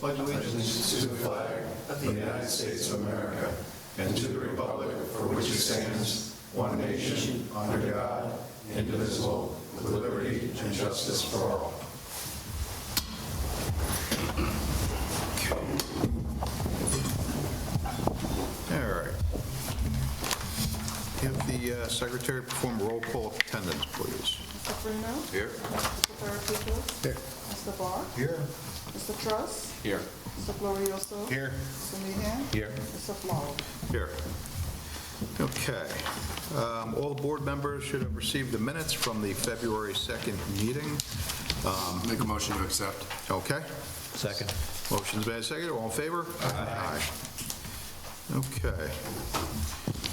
pledge allegiance to the flag of the United States of America and to the republic for which it stands, one nation, under God, indivisible, with liberty and justice for all. All right. Have the secretary perform roll call of attendance, please. Mr. Bruno? Here. Mr. Ferricino? Here. Mr. Barr? Here. Mr. Truss? Here. Mr. Glorioso? Here. Mr. Meehan? Here. Mr. Flaw? Here. Okay. All the board members should have received the minutes from the February 2nd meeting. Make a motion to accept. Okay. Second. Motion's made second. All in favor? Aye. Okay.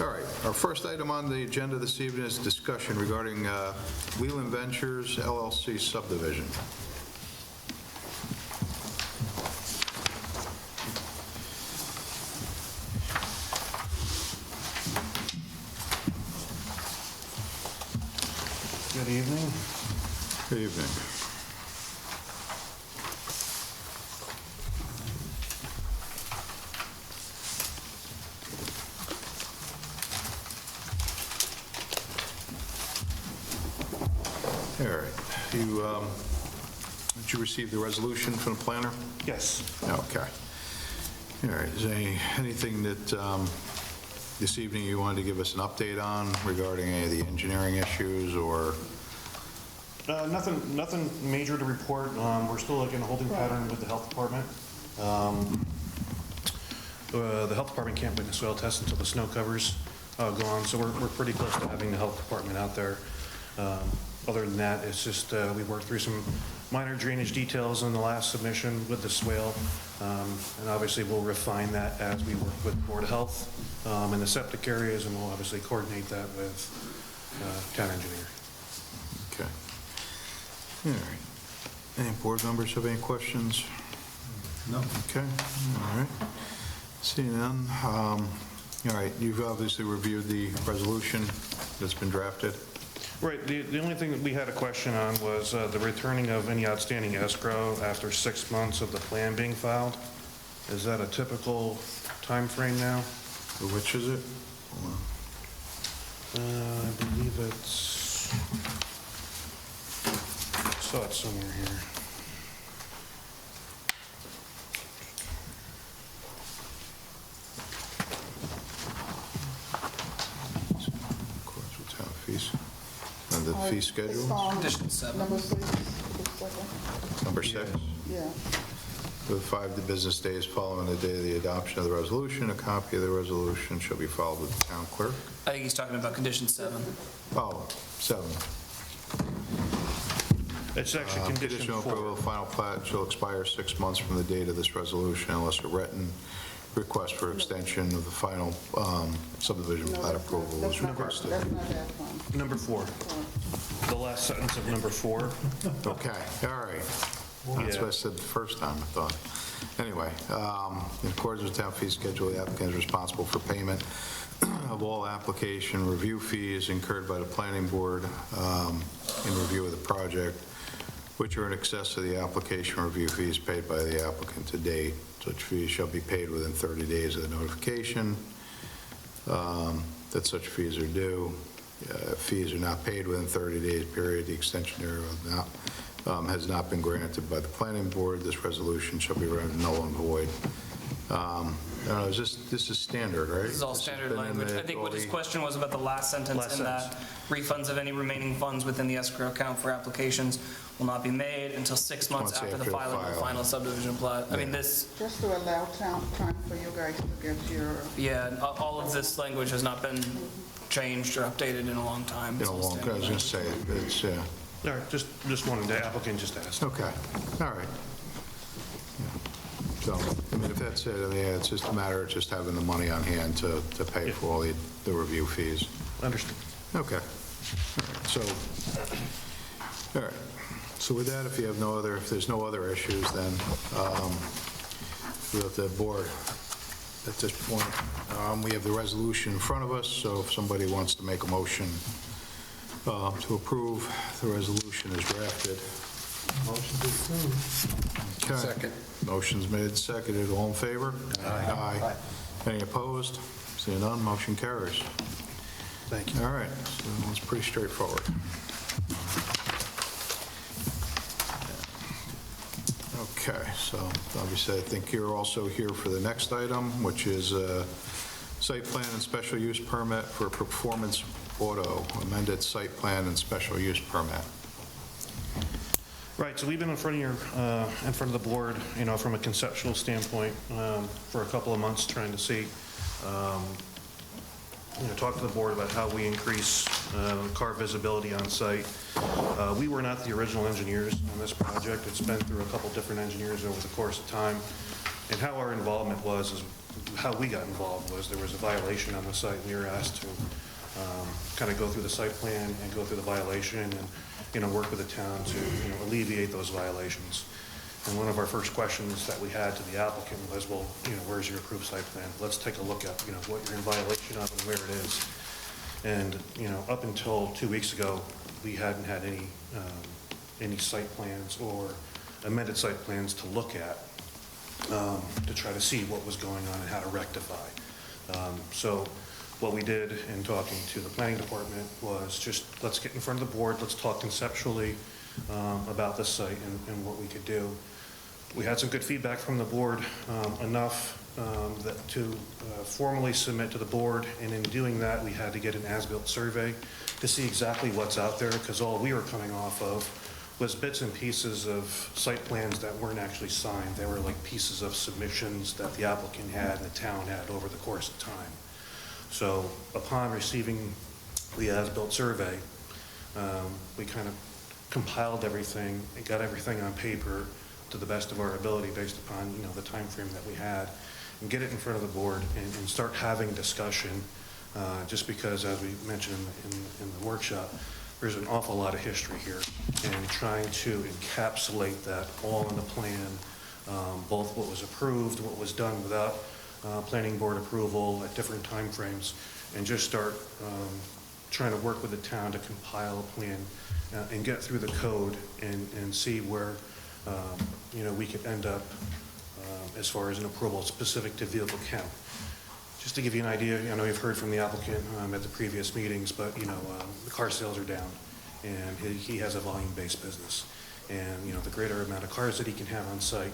All right. Our first item on the agenda this evening is discussion regarding Leland Ventures LLC subdivision. Good evening. Good evening. All right. Did you receive the resolution from the planner? Yes. Okay. All right. Is there anything that this evening you wanted to give us an update on regarding any of the engineering issues or? Nothing major to report. We're still like in a holding pattern with the health department. The health department can't bring the soil test until the snow cover's gone, so we're pretty close to having the health department out there. Other than that, it's just we worked through some minor drainage details in the last submission with the swale, and obviously we'll refine that as we work with Board of Health in the septic areas, and we'll obviously coordinate that with town engineer. Okay. All right. Any board members have any questions? No. Okay, all right. Seeing none. All right, you've obviously reviewed the resolution that's been drafted. Right, the only thing that we had a question on was the returning of any outstanding escrow after 6 months of the plan being filed. Is that a typical time frame now? Which is it? I believe it's, I saw it somewhere here. Of course, with town fees. And the fee schedule? Condition 7. Number 6. Number 6. Yeah. With 5 business days following the day of the adoption of the resolution, a copy of the resolution shall be filed with the town clerk. I think he's talking about condition 7. Oh, 7. It's actually condition Conditional 4. approval of final plat shall expire 6 months from the date of this resolution unless a written request for extension of the final subdivision plat approval is requested. That's not that one. Number 4. The last sentence of number 4. Okay, all right. That's what I said the first time, I thought. Anyway, in accordance with town fee schedule, the applicant is responsible for payment of all application review fees incurred by the planning board in review of the project, which are in excess of the application review fees paid by the applicant to date. Such fees shall be paid within 30 days of the notification that such fees are due. If fees are not paid within 30 days period, the extension thereof has not been granted by the planning board. This resolution shall be rendered null and void. I don't know, this is standard, right? This is all standard language. I think what his question was about the last sentence in that refunds of any remaining funds within the escrow account for applications will not be made until 6 months after the filing of the final subdivision plat. I mean, this, Just to allow time for you guys to get your... yeah, all of this language has not been changed or updated in a long time. In a long time, I was going to say, it's, All right, just wanted, the applicant just asked. okay, all right. So, I mean, if that's it, I mean, it's just a matter of just having the money on hand to pay for all the review fees. Understood. Okay. All right. So, all right. So with that, if there's no other issues, then with the board, at this point, we have the resolution in front of us, so if somebody wants to make a motion to approve the resolution as drafted. Motion to approve. Okay. Second. Motion's made, seconded. All in favor? Aye. Any opposed? Seeing none, motion carries. Thank you. All right, so it's pretty straightforward. Okay, so obviously I think you're also here for the next item, which is site plan and special use permit for Performance Auto, amended site plan and special use permit. Right, so we've been in front of the board, from a conceptual standpoint, for a couple of months, trying to see, talk to the board about how we increase car visibility on site. We were not the original engineers on this project. It's been through a couple different engineers over the course of time. And how our involvement was, how we got involved was there was a violation on the site. We were asked to kind of go through the site plan and go through the violation and, work with the town to, alleviate those violations. And one of our first questions that we had to the applicant was, well, where's your approved site plan? Let's take a look at, what you're in violation of and where it is. And, up until 2 weeks ago, we hadn't had any site plans or amended site plans to look at to try to see what was going on and how to rectify. So what we did in talking to the planning department was just, let's get in front of the board, let's talk conceptually about this site and what we could do. We had some good feedback from the board, enough that to formally submit to the board, and in doing that, we had to get an as-built survey to see exactly what's out there, because all we were coming off of was bits and pieces of site plans that weren't actually signed. They were like pieces of submissions that the applicant had and the town had over the course of time. So upon receiving the as-built survey, we kind of compiled everything and got everything on paper to the best of our ability based upon, the time frame that we had, and get it in front of the board and start having discussion, just because, as we mentioned in the workshop, there's an awful lot of history here, and trying to encapsulate that all in the plan, both what was approved, what was done without planning board approval at different time frames, and just start trying to work with the town to compile a plan and get through the code and see where we could end up as far as an approval specific to vehicle count. Just to give you an idea, I know you've heard from the applicant at the previous meetings, but the car sales are down, and he has a volume-based business, and the greater amount of cars that he can have on site,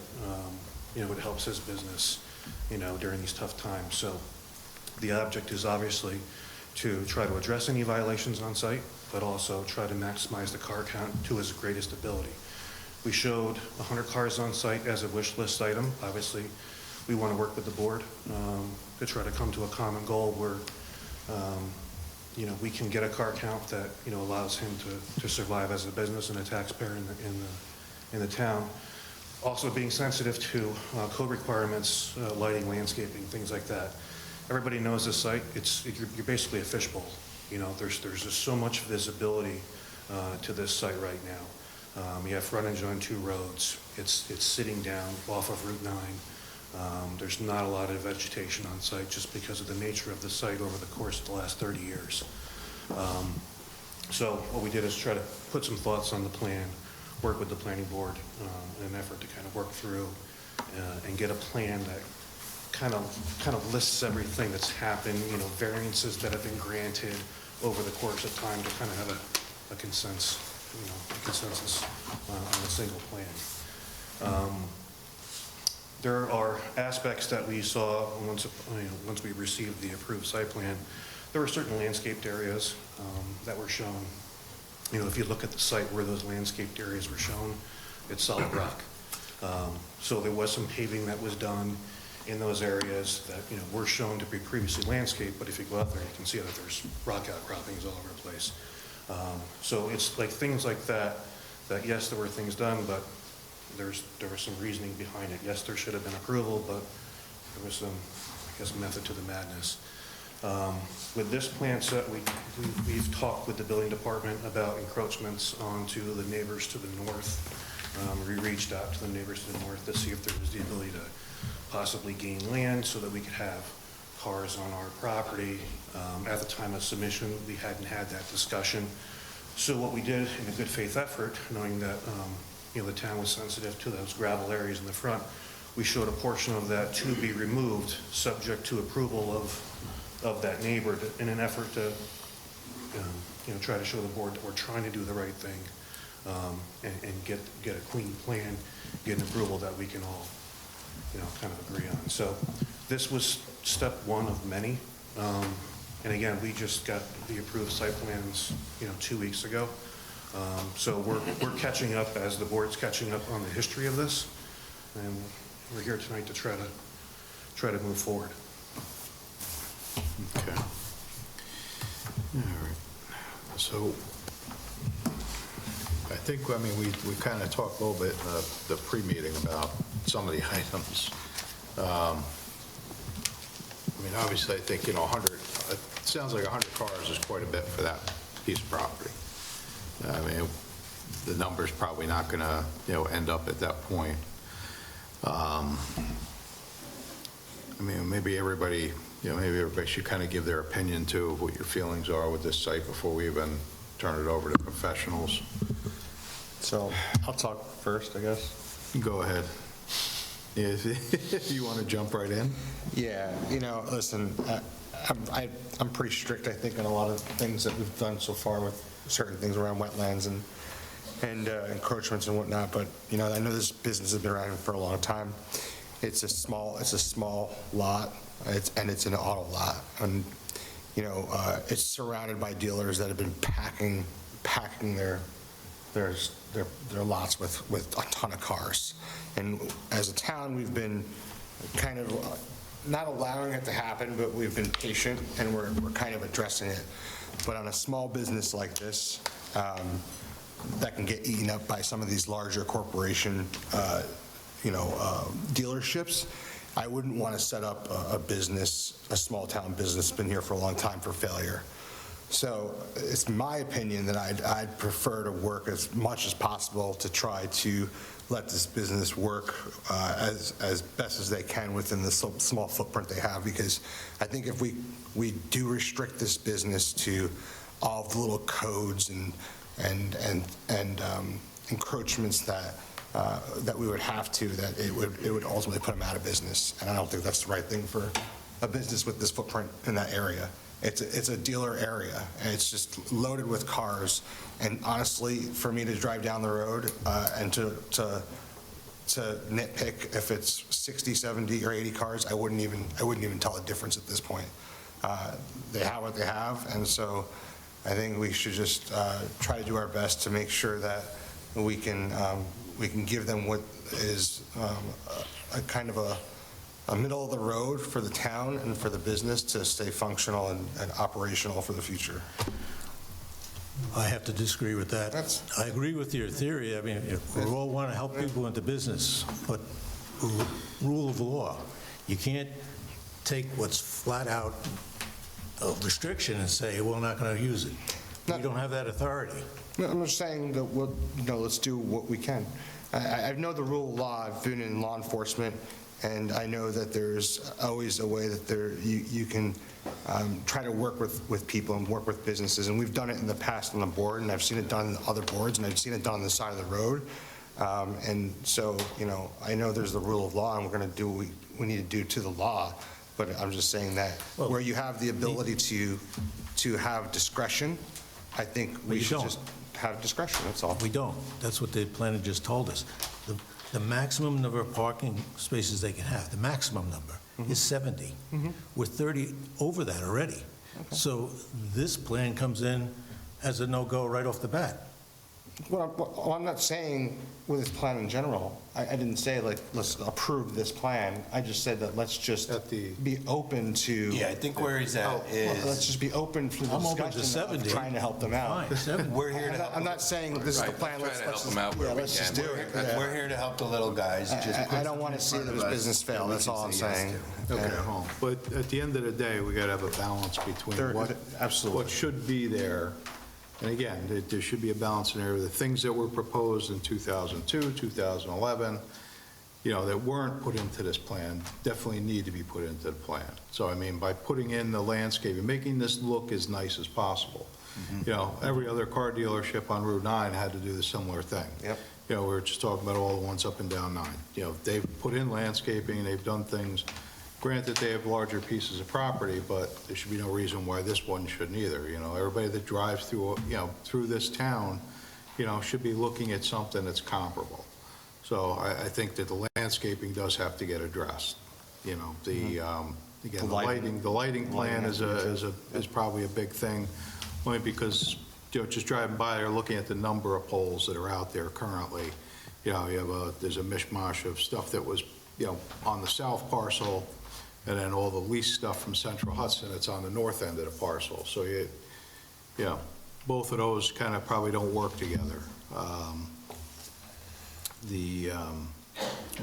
it helps his business, during these tough times. So the object is obviously to try to address any violations on site, but also try to maximize the car count to his greatest ability. We showed 100 cars on site as a wish list item. Obviously, we want to work with the board to try to come to a common goal where, we can get a car count that, allows him to survive as a business and a taxpayer in the town. Also being sensitive to code requirements, lighting, landscaping, things like that. Everybody knows this site. You're basically a fishbowl. There's just so much visibility to this site right now. You have frontage on 2 roads. It's sitting down off of Route 9. There's not a lot of vegetation on site just because of the nature of the site over the course of the last 30 years. So what we did is try to put some thoughts on the plan, work with the planning board in an effort to kind of work through and get a plan that kind of lists everything that's happened, variances that have been granted over the course of time to kind of have a consensus on a single plan. There are aspects that we saw once we received the approved site plan. There were certain landscaped areas that were shown. If you look at the site where those landscaped areas were shown, it's solid rock. So there was some paving that was done in those areas that were shown to be previously landscaped, but if you go out there, you can see that there's rock outcroppings all over the place. So it's like things like that yes, there were things done, but there was some reasoning behind it. Yes, there should have been approval, but there was some, method to the madness. With this plan set, we've talked with the building department about encroachments onto the neighbors to the north. We reached out to the neighbors to the north to see if there was the ability to possibly gain land so that we could have cars on our property. At the time of submission, we hadn't had that discussion. So what we did in a good faith effort, knowing that the town was sensitive to those gravel areas in the front. We showed a portion of that to be removed, subject to approval of that neighbor in an effort to, try to show the board that we're trying to do the right thing, and get a clean plan, get an approval that we can all, kind of agree on. So this was step one of many. And again, we just got the approved site plans, 2 weeks ago. So we're catching up as the board's catching up on the history of this. And we're here tonight to try to move forward. Okay. All right. So I think, we kind of talked a little bit in the pre-meeting about some of the items. Obviously, I think, 100, it sounds like 100 cars is quite a bit for that piece of property. The number's probably not going to, end up at that point. Maybe everybody should kind of give their opinion too of what your feelings are with this site before we even turn it over to professionals. So I'll talk first, I guess. Go ahead. If you want to jump right in. Yeah, listen, I'm pretty strict, I think, on a lot of things that we've done so far with certain things around wetlands and encroachments and whatnot, but, I know this business has been around for a long time. It's a small lot, and it's an auto lot, and, it's surrounded by dealers that have been packing their lots with a ton of cars. And as a town, we've been kind of not allowing it to happen, but we've been patient, and we're kind of addressing it. But on a small business like this, that can get eaten up by some of these larger corporation, dealerships, I wouldn't want to set up a small town business, been here for a long time, for failure. So it's my opinion that I'd prefer to work as much as possible to try to let this business work as best as they can within the small footprint they have, because I think if we do restrict this business to all of the little codes and encroachments that we would have to, that it would ultimately put them out of business. And I don't think that's the right thing for a business with this footprint in that area. It's a dealer area, and it's just loaded with cars. And honestly, for me to drive down the road and to nitpick if it's 60, 70, or 80 cars, I wouldn't even tell the difference at this point. They have what they have, and so I think we should just try to do our best to make sure that we can give them what is a kind of a middle of the road for the town and for the business to stay functional and operational for the future. I have to disagree with that. I agree with your theory. We all want to help people into business, but rule of law, you can't take what's flat out a restriction and say, we're not going to use it. We don't have that authority. No, I'm just saying that let's do what we can. I know the rule of law. I've been in law enforcement, and I know that there's always a way that you can try to work with people and work with businesses, and we've done it in the past on the board, and I've seen it done on other boards, and I've seen it done on the side of the road. And so, I know there's the rule of law, and we're going to do what we need to do to the law, but I'm just saying that where you have the ability to have discretion, I think we should just have discretion, that's all. We don't. That's what the planner just told us. The maximum number of parking spaces they can have, the maximum number, is 70. We're 30 over that already. Okay. So this plan comes in as a no-go right off the bat. Well, I'm not saying with this plan in general. I didn't say, let's approve this plan. I just said that let's just be open to... Yeah, I think where he's at is... Let's just be open for the discussion of trying to help them out. We're here to help. I'm not saying this is the plan. Let's help them out where we just can. do it. We're here to help the little guys. I don't want to see this business fail. That's all I'm saying. Okay, but at the end of the day, we got to have a balance between what should be there. And again, there should be a balance in there. The things that were proposed in 2002, 2011, that weren't put into this plan definitely need to be put into the plan. So, by putting in the landscaping, making this look as nice as possible. Every other car dealership on Route 9 had to do the similar thing. Yep. we were just talking about all the ones up and down 9. They've put in landscaping, they've done things. Granted, they have larger pieces of property, but there should be no reason why this one shouldn't either. Everybody that drives through, through this town, should be looking at something that's comparable. So I think that the landscaping does have to get addressed. Again, the lighting plan is probably a big thing, only because, just driving by or looking at the number of poles that are out there currently, there's a mishmash of stuff that was, on the south parcel, and then all the lease stuff from Central Hudson, it's on the north end of the parcel. So both of those kind of probably don't work together. What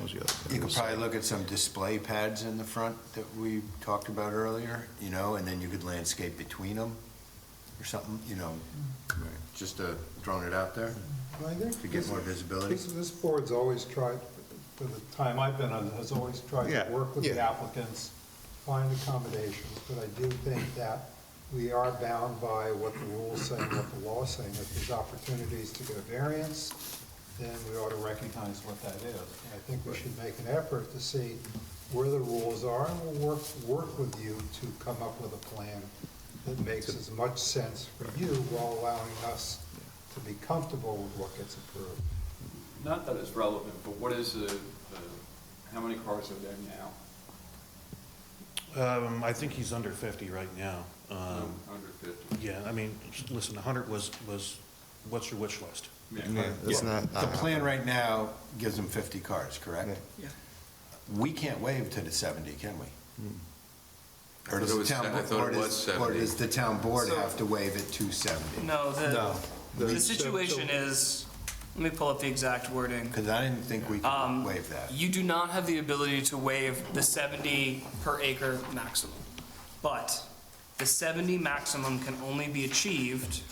was the other thing? You could probably look at some display pads in the front that we talked about earlier, and then you could landscape between them or something, just throwing it out there I think to get more visibility. This board's always tried, for the time I've been on, has always tried to work with the applicants, find accommodations, but I do think that we are bound by what the rules say and what the law is saying. If there's opportunities to get a variance, then we ought to recognize what that is. And I think we should make an effort to see where the rules are, and we'll work with you to come up with a plan that makes as much sense for you while allowing us to be comfortable with what gets approved. Not that it's relevant, but what is how many cars are there now? I think he's under 50 right now. Under 50? Yeah, I mean, listen, 100 was what's your wish list? Isn't that, The plan right now gives them 50 cars, correct? Yeah. We can't waive to the 70, can we? Or I does thought it was 70. or does the town board have to waive it to 70? No, the situation is, let me pull up the exact wording. Because I didn't think we could waive that. You do not have the ability to waive the 70 per acre maximum, but the 70 maximum can only be achieved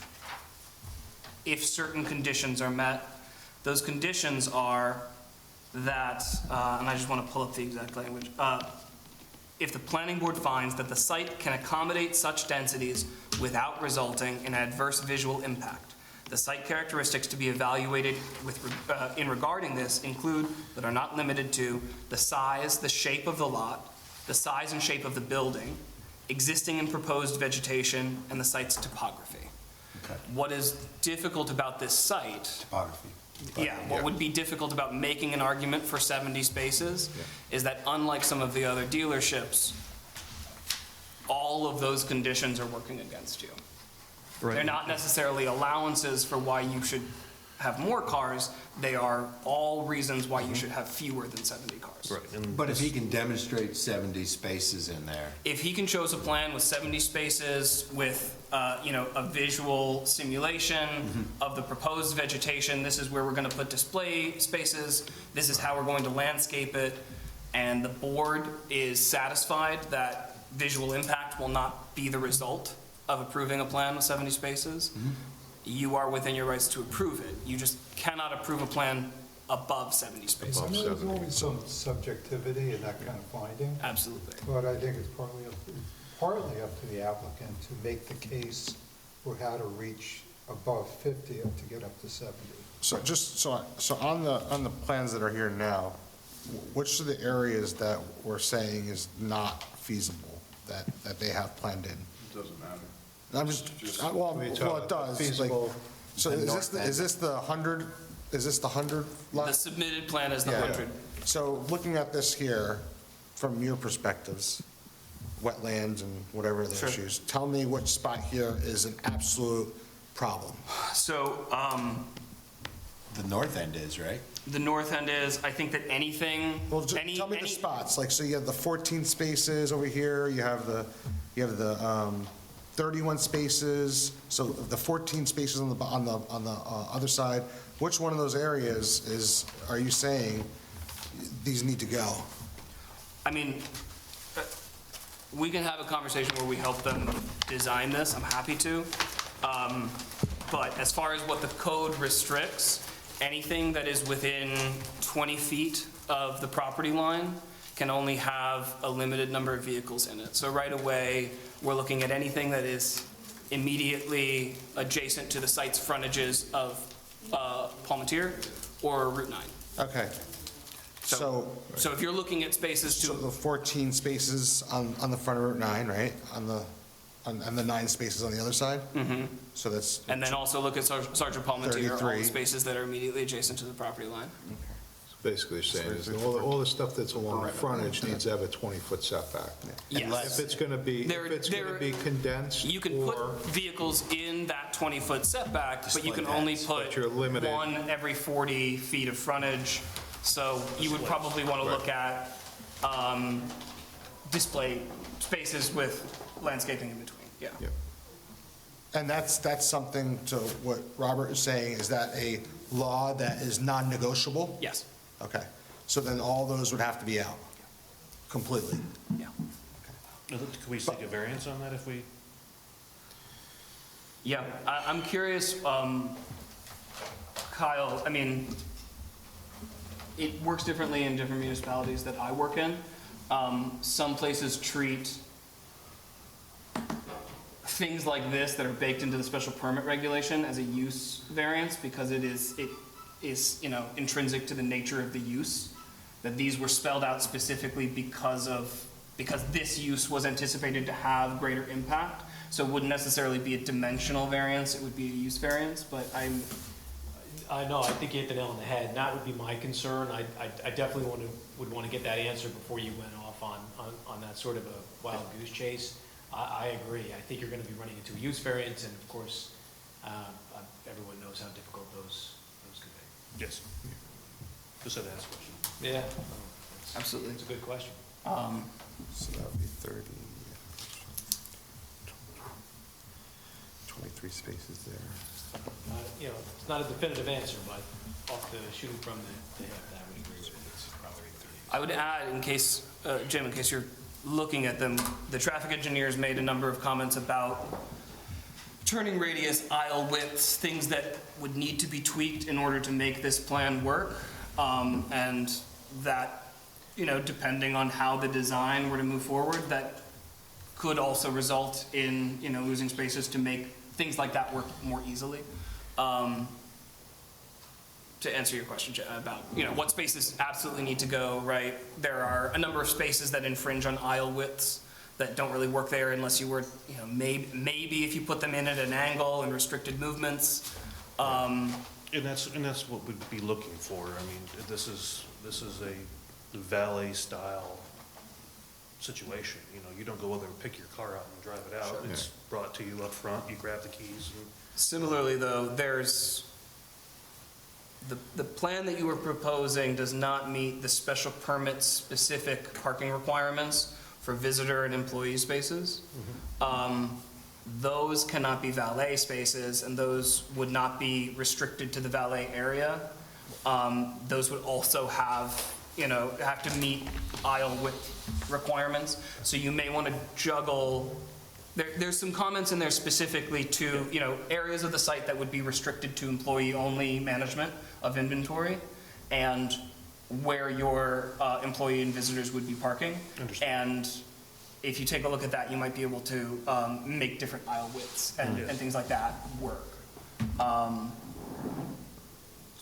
if certain conditions are met. Those conditions are that, and I just want to pull up the exact language, if the planning board finds that the site can accommodate such densities without resulting in adverse visual impact. The site characteristics to be evaluated in regarding this include, but are not limited to, the size, the shape of the lot, the size and shape of the building, existing and proposed vegetation, and the site's topography. Okay. What is difficult about this site, Topography. what would be difficult about making an argument for 70 spaces is that unlike some of the other dealerships, all of those conditions are working against you. Right. They're not necessarily allowances for why you should have more cars. They are all reasons why you should have fewer than 70 cars. Right. And But if he can demonstrate 70 spaces in there, If he can show us a plan with 70 spaces with, a visual simulation of the proposed vegetation, this is where we're going to put display spaces, this is how we're going to landscape it, and the board is satisfied that visual impact will not be the result of approving a plan with 70 spaces, you are within your rights to approve it. You just cannot approve a plan above 70 spaces. I know there's always some subjectivity in that kind of finding, Absolutely. but I think it's partly up to the applicant to make the case for how to reach above 50 and to get up to 70. so on the plans that are here now, which are the areas that we're saying is not feasible, that they have planned in? It doesn't matter. I'm well, it does. Feasible. So is this the 100, lot? The submitted plan is the Yeah. 100. So looking at this here, from your perspectives, wetlands and whatever the Sure. issues, tell me which spot here is an absolute problem. So, the north end is, right? the north end is, I think that anything, Well, just any, tell me the any, spots, like, so you have the 14 spaces over here, you have the 31 spaces, so the 14 spaces on the other side, which one of those areas are you saying these need to go? I mean, we can have a conversation where we help them design this, I'm happy to. But as far as what the code restricts, anything that is within 20 feet of the property line can only have a limited number of vehicles in it. So right away, we're looking at anything that is immediately adjacent to the site's frontages of Palmetier or Route 9. Okay. So if you're looking at spaces so to, the 14 spaces on the front of Route 9, right? On the 9 spaces on the other side? Mm-hmm. So that's... and then also look at Sergeant Palmetier, all 33. the spaces that are immediately adjacent to the property line. Basically saying is that all the stuff that's along the frontage needs to have a 20-foot setback. Yes. If it's going to be condensed You can or... put vehicles in that 20-foot setback, but you can only put But you're limited. one every 40 feet of frontage. So you would probably want to look at display spaces with landscaping in between, yeah. Yeah. And that's something, to what Robert is saying, is that a law that is non-negotiable? Yes, Okay. So then all those would have to be out completely? yeah. Can we seek a variance on that if we? Yeah, I'm curious, Kyle, I mean, it works differently in different municipalities that I work in. Some places treat things like this that are baked into the special permit regulation as a use variance because it is, you know, intrinsic to the nature of the use, that these were spelled out specifically because this use was anticipated to have greater impact. So it wouldn't necessarily be a dimensional variance, it would be a use variance, but I know, I think you hit the nail on the head, and that would be my concern. I definitely would want to get that answer before you went off on that sort of a wild goose chase. I agree. I think you're going to be running into a use variance, and of course, everyone knows how difficult those can be. Yes. Just had to ask a question. Yeah. absolutely. It's a good question. So that would be 30, 23 spaces there. You know, it's not a definitive answer, but off the shooting from the hip, I would agree with it. It's probably 30. I would add, in case, Jim, in case you're looking at them, the traffic engineers made a number of comments about turning radius, aisle widths, things that would need to be tweaked in order to make this plan work. And that, you know, depending on how the design were to move forward, that could also result in, you know, losing spaces to make things like that work more easily. To answer your question about, you know, what spaces absolutely need to go, right? There are a number of spaces that infringe on aisle widths that don't really work there unless you were, you know, maybe if you put them in at an angle and restricted movements. And that's what we'd be looking for. I mean, this is a valet style situation. You know, you don't go over and pick your car out and drive it out. Sure. It's brought to you up front, you grab the keys. Similarly, though, there's the plan that you were proposing does not meet the special permit specific parking requirements for visitor and employee spaces. Those cannot be valet spaces, and those would not be restricted to the valet area. Those would also have, you know, have to meet aisle width requirements. So you may want to juggle. There's some comments in there specifically to, you know, areas of the site that would be restricted to employee-only management of inventory, and where your employee and visitors would be parking. Understand. And if you take a look at that, you might be able to make different aisle widths and things like that work.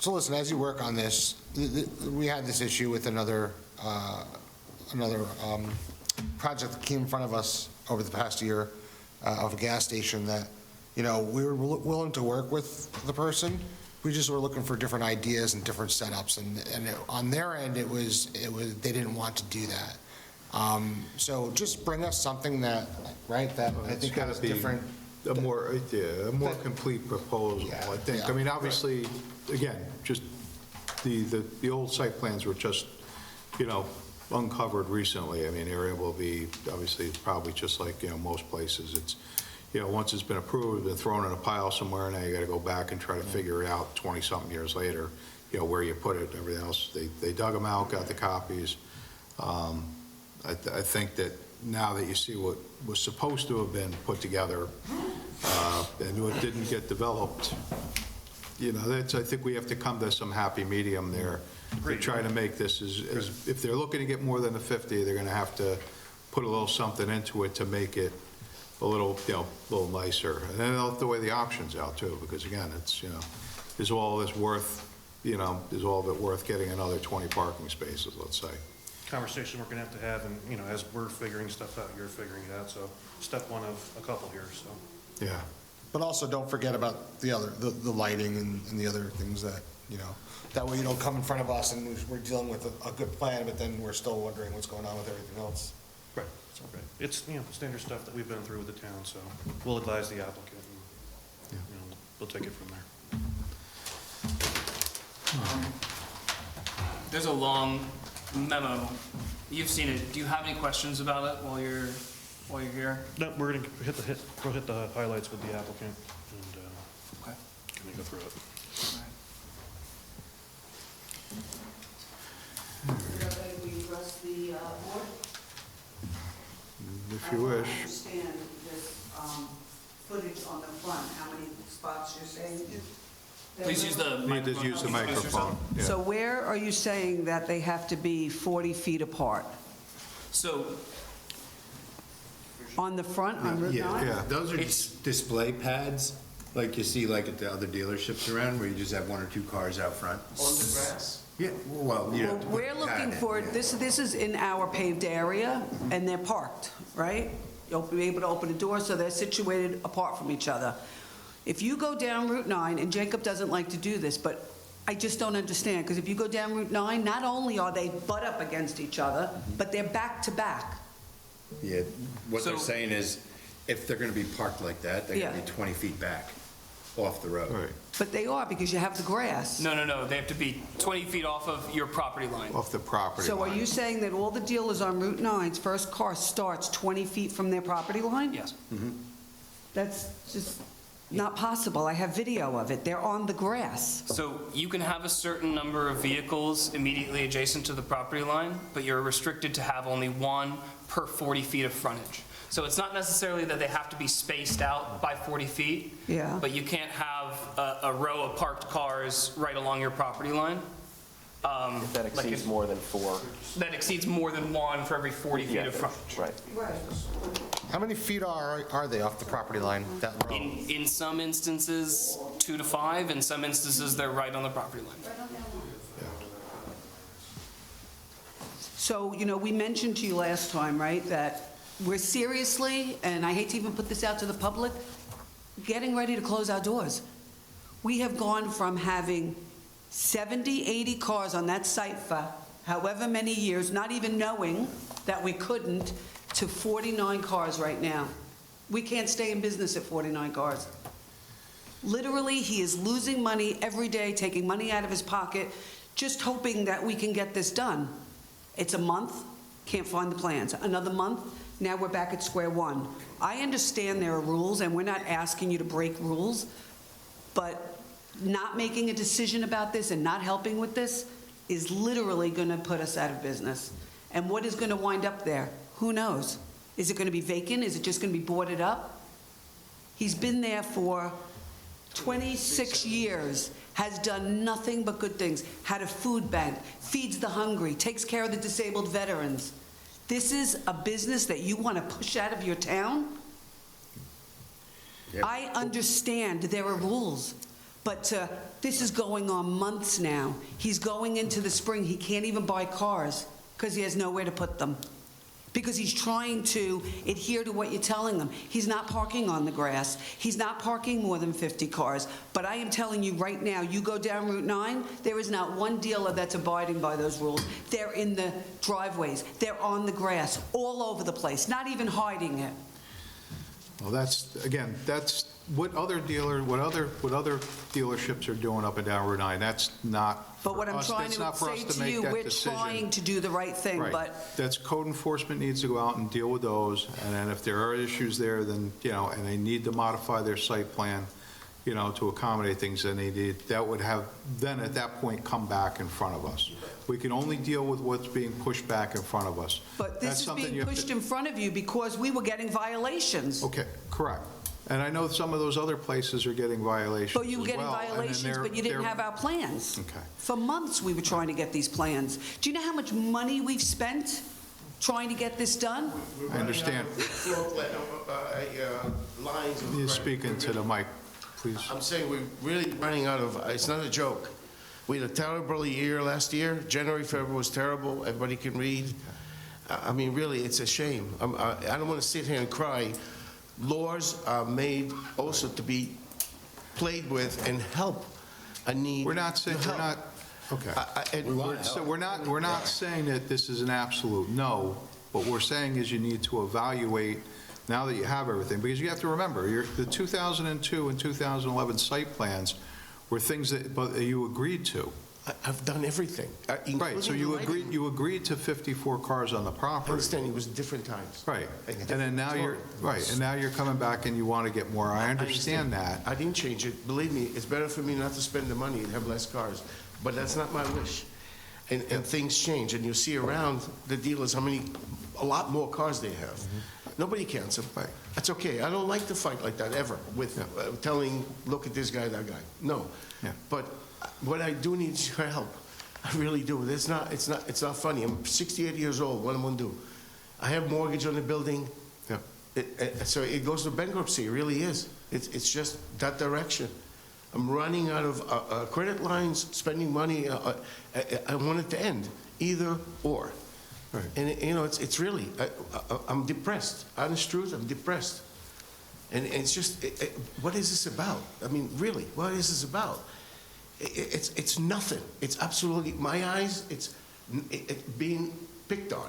So listen, as you work on this, we had this issue with another project that came in front of us over the past year of a gas station that, you know, we were willing to work with the person. We just were looking for different ideas and different setups, and on their end, it was they didn't want to do that. So just bring us something that, right, that I think has different. A more complete proposal, I think. Yeah, I mean, obviously, again, just the old site plans were just, you know, uncovered recently. I mean, area will be, obviously, probably just like, you know, most places. It's, you know, once it's been approved, been thrown in a pile somewhere, now you got to go back and try to figure it out 20-something years later, you know, where you put it and everything else. They dug them out, got the copies. I think that now that you see what was supposed to have been put together and what didn't get developed, you know, I think we have to come to some happy medium there to try to make this as if they're looking to get more than the 50, they're going to have to put a little something into it to make it a little, you know, a little nicer. And then they'll have to weigh the options out too, because again, it's, you know, is all this worth, is all of it worth getting another 20 parking spaces, let's say? Conversation we're gonna have to have, and, as we're figuring stuff out, you're figuring it out, so step one of a couple here, so. Yeah. But also, don't forget about the lighting and the other things that, that way you don't come in front of us and we're dealing with a good plan, but then we're still wondering what's going on with everything else. Right. Right. It's, standard stuff that we've been through with the town, so we'll advise the applicant, and, we'll take it from there. There's a long memo. You've seen it. Do you have any questions about it while you're here? No, we're gonna we'll hit the highlights with the applicant, and, Okay. can we go through it? We address the board? If you wish. I don't understand this footage on the front, how many spots you're saying? Please use the You microphone. just use the microphone. Yeah. So where are you saying that they have to be 40 feet apart? So On the front, on Route 9? Yeah. Those are just display pads, like you see like at the other dealerships around, where you just have 1 or 2 cars out front. on the grass? Yeah, well, you Well, have to put we're a pad looking in, for, yeah. this is in our paved area, and they're parked, right? You'll be able to open the door, so they're situated apart from each other. If you go down Route 9, and Jacob doesn't like to do this, but I just don't understand, because if you go down Route 9, not only are they butt up against each other, but they're back to back. Yeah, what they're So- saying is, if they're gonna be parked like that, they're gonna Yeah. be 20 feet back off the road. Right, But they are, because you have the grass. No. They have to be 20 feet off of your property line. off the property So are line. you saying that all the dealers on Route 9's first car starts 20 feet from their property line? Yes. That's just not possible. I have video of it. They're on the grass. So you can have a certain number of vehicles immediately adjacent to the property line, but you're restricted to have only one per 40 feet of frontage. So it's not necessarily that they have to be spaced out by 40 feet. Yeah. But you can't have a row of parked cars right along your property line. If that exceeds more than 4. That exceeds more than one for every 40 feet of frontage. Right. How many feet are they off the property line, that row? In some instances, 2 to 5. In some instances, they're right on the property line. So, we mentioned to you last time, right, that we're seriously, and I hate to even put this out to the public, getting ready to close our doors. We have gone from having 70, 80 cars on that site for however many years, not even knowing that we couldn't, to 49 cars right now. We can't stay in business at 49 cars. Literally, he is losing money every day, taking money out of his pocket, just hoping that we can get this done. It's a month, can't find the plans. Another month, now we're back at square one. I understand there are rules, and we're not asking you to break rules, but not making a decision about this and not helping with this is literally going to put us out of business. And what is going to wind up there? Who knows? Is it going to be vacant? Is it just going to be boarded up? He's been there for 26 years, has done nothing but good things, had a food bank, feeds the hungry, takes care of the disabled veterans. This is a business that you want to push out of your town? Yeah. I understand there are rules, but this is going on months now. He's going into the spring, he can't even buy cars because he has nowhere to put them. Because he's trying to adhere to what you're telling him. He's not parking on the grass. He's not parking more than 50 cars. But I am telling you right now, you go down Route 9, there is not one dealer that's abiding by those rules. They're in the driveways. They're on the grass, all over the place, not even hiding it. Well, that's what other dealerships are doing up and down Route 9. That's not But what for I'm us. trying That's to not for us say to to make you, that we're decision. trying to do the right thing, Right. but That's code enforcement needs to go out and deal with those, and then if there are issues there, then, and they need to modify their site plan, to accommodate things, then that would have, then at that point, come back in front of us. We can only deal with what's being pushed back in front of us. But That's this is something being you have pushed to- in front of you because we were getting violations. Okay, correct. And I know some of those other places are getting violations But you were as getting well, and then violations, but you didn't they're- have our plans. Okay. For months, we were trying to get these plans. Do you know how much money we've spent trying to get this done? I understand. Lines of You're speaking to the mic, please. I'm saying we're really running out of, it's not a joke. We had a terrible year last year. January, February was terrible. Everybody can read. I mean, really, it's a shame. I don't want to sit here and cry. Laws are made also to be played with and help a need. We're not saying, we're not, okay. So we're not saying that this is an absolute no. What we're saying is you need to evaluate now that you have everything, because you have to remember, the 2002 and 2011 site plans were things that you agreed to. I've done everything. Right, so you agreed to 54 cars on the I property. understand it was different times. Right, and then now you're coming back and you want to get more. I understand that. I didn't change it. Believe me, it's better for me not to spend the money and have less cars. But that's not my wish. And things change, and you see around the dealers a lot more cars they have. Nobody counts them. Right. That's okay. I don't like to fight like that ever with telling, look at this guy, that guy. No. Yeah. But what I do need is your help. I really do. It's not funny. I'm 68 years old. What am I going to do? I have mortgage on the building. Yeah. So it goes to bankruptcy. It really is. It's just that direction. I'm running out of credit lines, spending money. I want it to end, either or. Right. And, you know, it's really, I'm depressed. Honest truth, I'm depressed. And it's just, what is this about? I mean, really, what is this about? It's nothing. It's absolutely, my eyes, it's being picked on.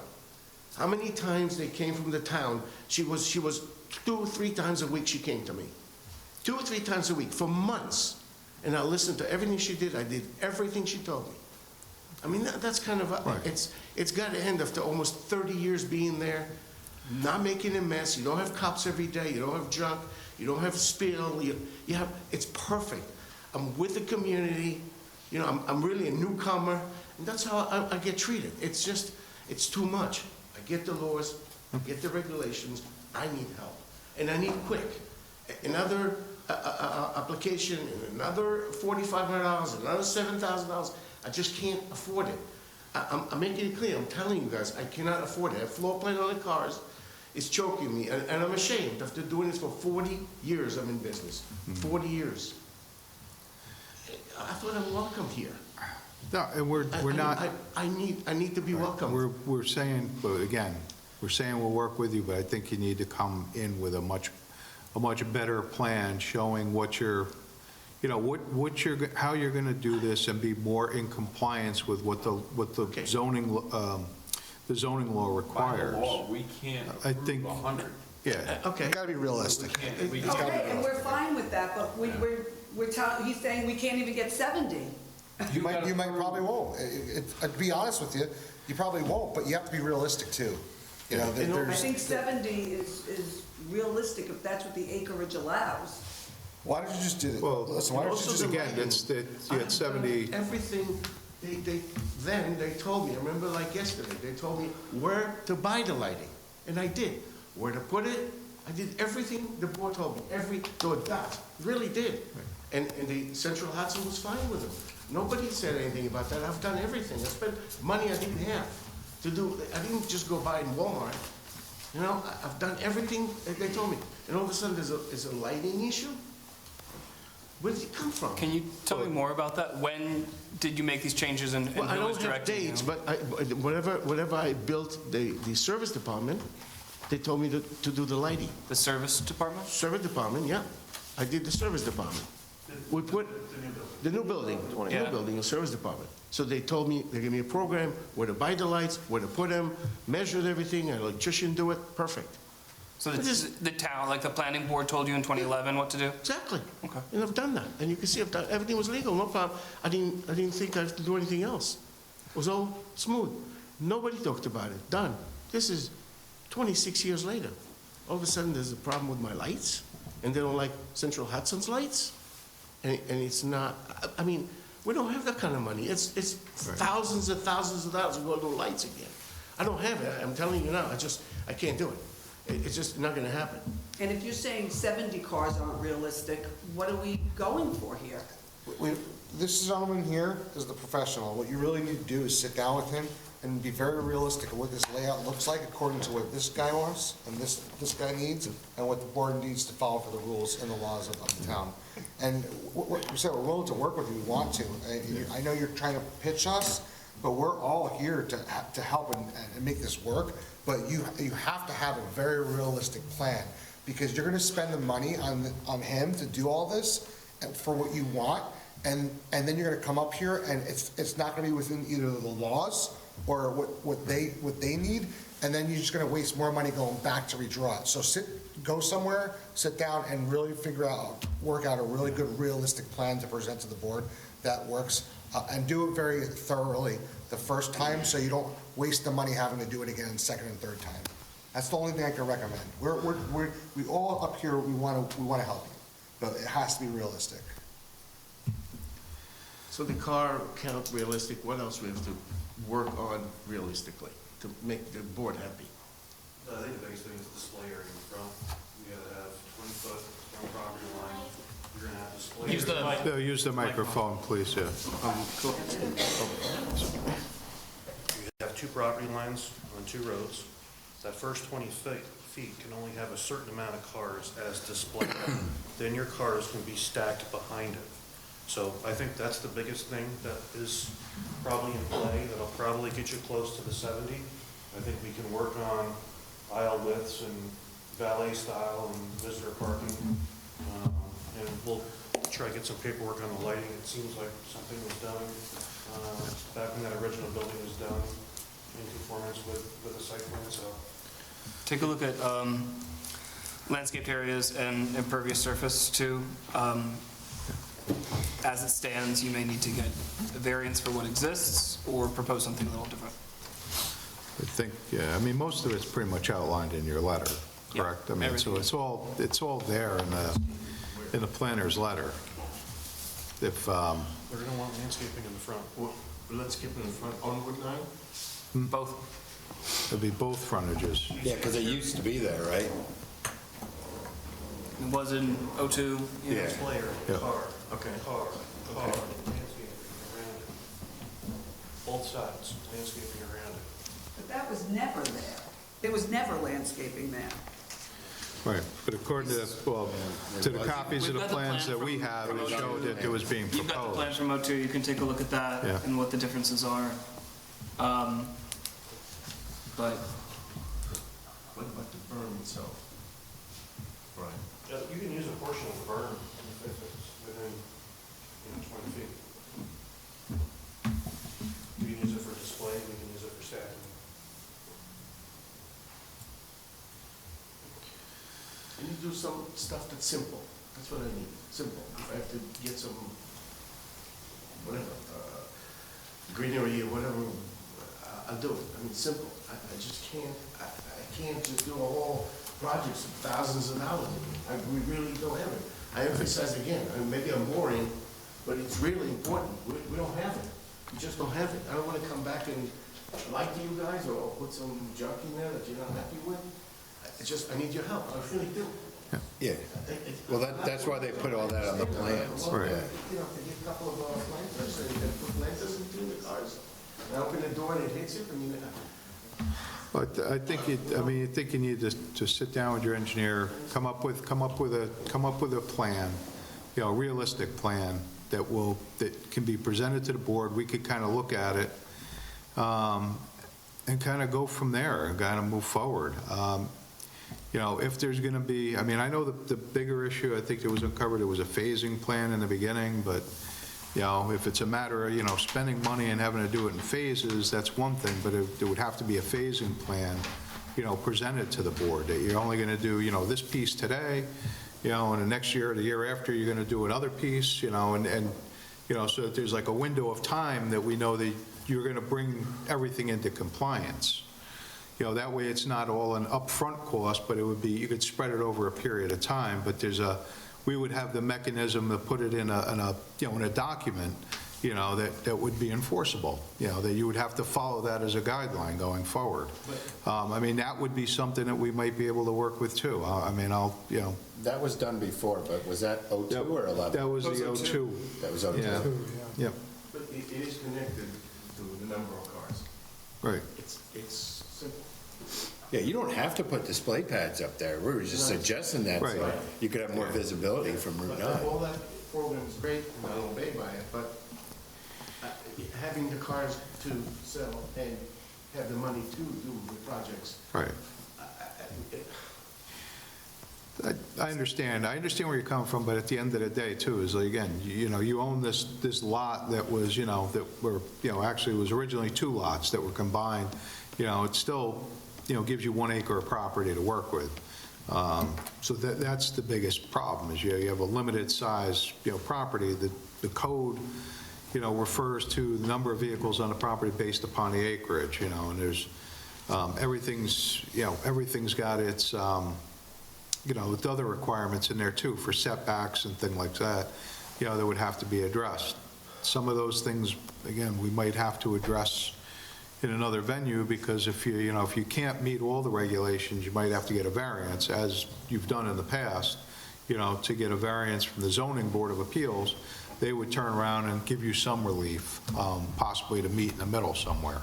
How many times they came from the town? She was 2 or 3 times a week she came to me. 2 or 3 times a week for months. And I listened to everything she did. I did everything she told me. I mean, that's kind of, it's got to end after almost 30 years being there, not making a mess. You don't have cops every day. You don't have junk. You don't have spill. You have, it's perfect. I'm with the community. You know, I'm really a newcomer. And that's how I get treated. It's just, it's too much. I get the laws, I get the regulations. I need help. And I need quick. Another application, another $4,500, another $7,000. I just can't afford it. I'm making it clear. I'm telling you guys, I cannot afford it. I have floor plan on the cars. It's choking me, and I'm ashamed. After doing this for 40 years, I'm in business. 40 years. I thought I'm welcome here. No, and we're not. I need to be welcome. We're saying, but again, we're saying we'll work with you, but I think you need to come in with a much better plan showing what you're, you know, how you're going to do this and be more in compliance with what the zoning law requires. By the law, we can't approve 100. Yeah. Okay. Got to be realistic. Okay, and we're fine with that, but he's saying we can't even get 70. You might probably won't. To be honest with you, you probably won't, but you have to be realistic too. You know, I think 70 is realistic if that's what the acreage allows. Why don't you just do it? Well, listen, why don't you just again, you had 70. Everything, they told me, I remember like yesterday, they told me where to buy the lighting. And I did. Where to put it, I did everything the board told me, to a dot, really did. And the Central Hudson was fine with them. Nobody said anything about that. I've done everything. I spent money I didn't have to do. I didn't just go buy in Walmart. You know, I've done everything that they told me. And all of a sudden there's a lighting issue? Where did it come from? Can you tell me more about that? When did you make these changes and Well, I who was don't have directing you? dates, but whatever I built the service department, they told me to do the lighting. The service department? Service department, yeah. I did the service department. We put the new building, the service department. So they told me, they gave me a program where to buy the lights, where to put them, measured everything, an electrician do it, perfect. So the town, like the planning board told you in 2011 what to do? Exactly. Okay. And I've done that. And you can see I've done, everything was legal, no problem. I didn't think I had to do anything else. It was all smooth. Nobody talked about it. Done. This is 26 years later. All of a sudden there's a problem with my lights, and they don't like Central Hudson's lights. And it's not, I mean, we don't have that kind of money. It's thousands and thousands of dollars to go to lights again. I don't have it. I'm telling you now, I can't do it. It's just not going to happen. And if you're saying 70 cars aren't realistic, what are we going for here? This gentleman here is the professional. What you really need to do is sit down with him and be very realistic of what this layout looks like according to what this guy wants and this guy needs and what the board needs to follow for the rules and the laws of the town. And we said we're willing to work with you, we want to. I know you're trying to pitch us, but we're all here to help and make this work. But you have to have a very realistic plan, because you're gonna spend the money on him to do all this and for what you want, and then you're gonna come up here and it's not gonna be within either the laws or what they need, and then you're just gonna waste more money going back to redraw it. So go somewhere, sit down and really work out a really good realistic plan to present to the board that works, and do it very thoroughly the first time, so you don't waste the money having to do it again second and third time. That's the only thing I can recommend. We all up here, we want to help you, but it has to be realistic. So the car count realistic, what else we have to work on realistically to make the board happy? I think the biggest thing is the display area in front. You gotta have 20 foot from property line. You're gonna have display. Use the microphone, please, yeah. You have 2 property lines on 2 roads. That first 20 feet can only have a certain amount of cars as displayed. Then your cars can be stacked behind it. So I think that's the biggest thing that is probably in play. That'll probably get you close to the 70. I think we can work on aisle widths and valet style and visitor parking. And we'll try to get some paperwork on the lighting. It seems like something was done back when that original building was done in conformance with the site plan, so. Take a look at landscaped areas and impervious surface too. As it stands, you may need to get a variance for what exists or propose something a little different. I think, yeah, I mean, most of it's pretty much outlined in your letter, correct? I mean, so it's all there in the planner's letter. If, They're gonna want landscaping in the front. Well, landscaping in the front on Route 9? Both. it'd be both frontages. Yeah, because it used to be there, right? It was in '02. Yeah. Display area, Yeah. car, Okay. car, landscaping around it. Both sides, landscaping around it. But that was never there. There was never landscaping there. Right, but according to, to the copies of the We've got the plans plan that we from- have, from it showed that it was being You've got the plan proposed. from '02, you can take a look at that Yeah. and what the differences are. But What about the berm itself? Right. Yeah, you can use a portion of the berm if it's within, 20 feet. You can use it for display, we can use it for stacking. And you do some stuff that's simple. That's what I need, simple. If I have to get some, whatever, greenery or whatever, I'll do it. I mean, simple. I just can't, I can't just do a whole project for thousands of dollars. We really don't have it. I emphasize again, I mean, maybe I'm boring, but it's really important. We don't have it. We just don't have it. I don't want to come back and lie to you guys or put some junk in there that you're not happy with. I need your help. I really do. Yeah. Well, that's why they put all that on the plans. Right. You know, they get a couple of planters, and you can put planters in between the cars. And open the door and it hits it, I mean, But I think you need to sit down with your engineer, come up with a plan, a realistic plan that can be presented to the board. We could kind of look at it, and kind of go from there and kind of move forward. If there's going to be, I know the bigger issue, I think that was uncovered, it was a phasing plan in the beginning, but, if it's a matter of, spending money and having to do it in phases, that's one thing, but there would have to be a phasing plan, presented to the board, that you're only going to do, this piece today, and the next year or the year after, you're going to do another piece, and so that there's like a window of time that we know that you're going to bring everything into compliance. That way it's not all an upfront cost, but it would be, you could spread it over a period of time, but we would have the mechanism to put it in a document, that would be enforceable, that you would have to follow that as a guideline going forward. That would be something that we might be able to work with too. That was done before, but was that '02 or '11? That was the '02. That was '02. Yeah. Yep. but it is connected to the number of cars. Right. It's simple. Yeah, you don't have to put display pads up there. We were just suggesting that so Right. you could have more visibility from Route 9. But all that, program is great, and I'll obey by it, but having the cars to sell and have the money to do the projects. Right. I understand. I understand where you're coming from, but at the end of the day, too, is like, again, you own this lot that was, that were, actually was originally 2 lots that were combined. It still, gives you 1 acre of property to work with. So that's the biggest problem, is you have a limited size, property. The code, refers to the number of vehicles on the property based upon the acreage, and there's, everything's got its, with other requirements in there too, for setbacks and things like that, that would have to be addressed. Some of those things, again, we might have to address in another venue, because if if you can't meet all the regulations, you might have to get a variance, as you've done in the past, to get a variance from the Zoning Board of Appeals. They would turn around and give you some relief, possibly to meet in the middle somewhere.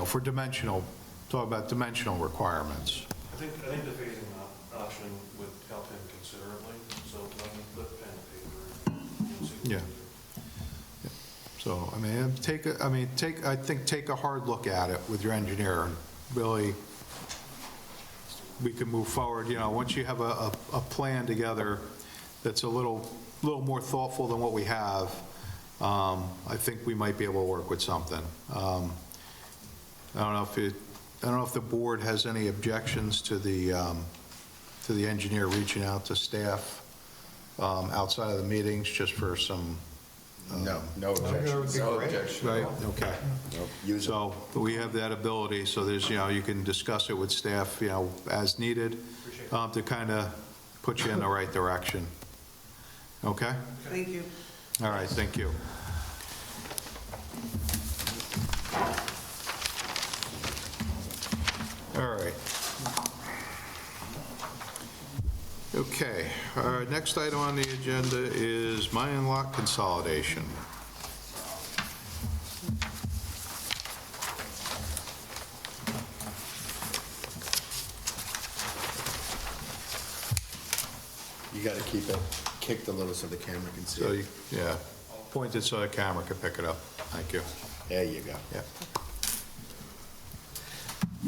For dimensional, talk about dimensional requirements. I think the phasing option would help him considerably, so let me put pen and paper. Yeah. So, I think take a hard look at it with your engineer, and really, we can move forward, once you have a plan together that's a little more thoughtful than what we have, I think we might be able to work with something. I don't know if the board has any objections to the engineer reaching out to staff outside of the meetings, just for some. No objection. Right, okay. So we have that ability, so there's, you can discuss it with staff, as needed, to kind of put you in the right direction. Okay? Thank you. All right, thank you. All right. Okay, our next item on the agenda is Mayan lot consolidation. You got to keep it kicked a little so the camera can see So, it. yeah, point it so the camera can pick it up. Thank you. There you go. Yeah.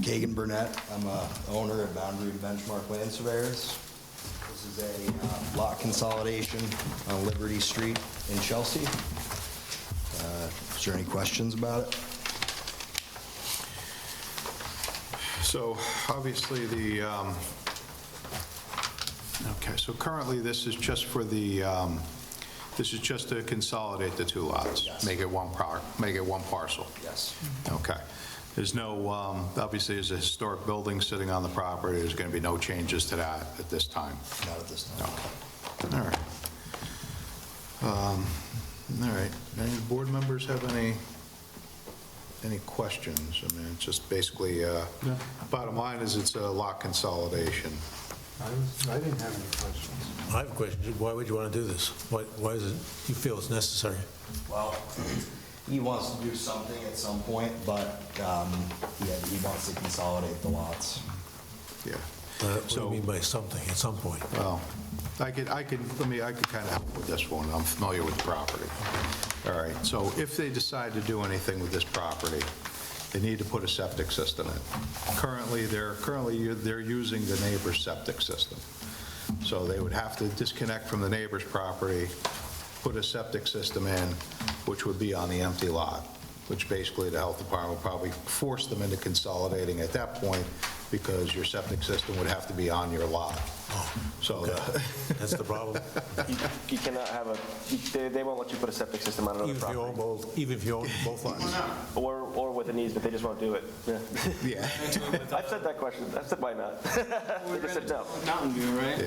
Kagan Burnett, I'm a owner at Boundary Benchmark Land Surveyors. This is a lot consolidation on Liberty Street in Chelsea. Is there any questions about it? So obviously okay, so currently this is just for the, this is just to consolidate the 2 lots? Yes. Make it one parcel? Yes. Okay. There's no, obviously, there's a historic building sitting on the property. There's going to be no changes to that at this time? Not at this time. Okay. All right. All right. Any board members have any questions? I mean, it's just basically, bottom line is it's a lot consolidation. I didn't have any questions. I have a question. Why would you want to do this? Why is it you feel it's necessary? Well, he wants to do something at some point, but yeah, he wants to consolidate the lots. Yeah. What do you mean by something at some point? Well, I could kind of help with this one. I'm familiar with the property. All right, so if they decide to do anything with this property, they need to put a septic system in. Currently, they're using the neighbor's septic system. So they would have to disconnect from the neighbor's property, put a septic system in, which would be on the empty lot, which basically the health department would probably force them into consolidating at that point, because your septic system would have to be on your lot. So Okay. That's the problem? You cannot have they won't let you put a septic system on another property. Even if you own both lots? Or with an easement, they just won't do it. Yeah. I've said that question. I've said why not? They just said no. Mountain View, right?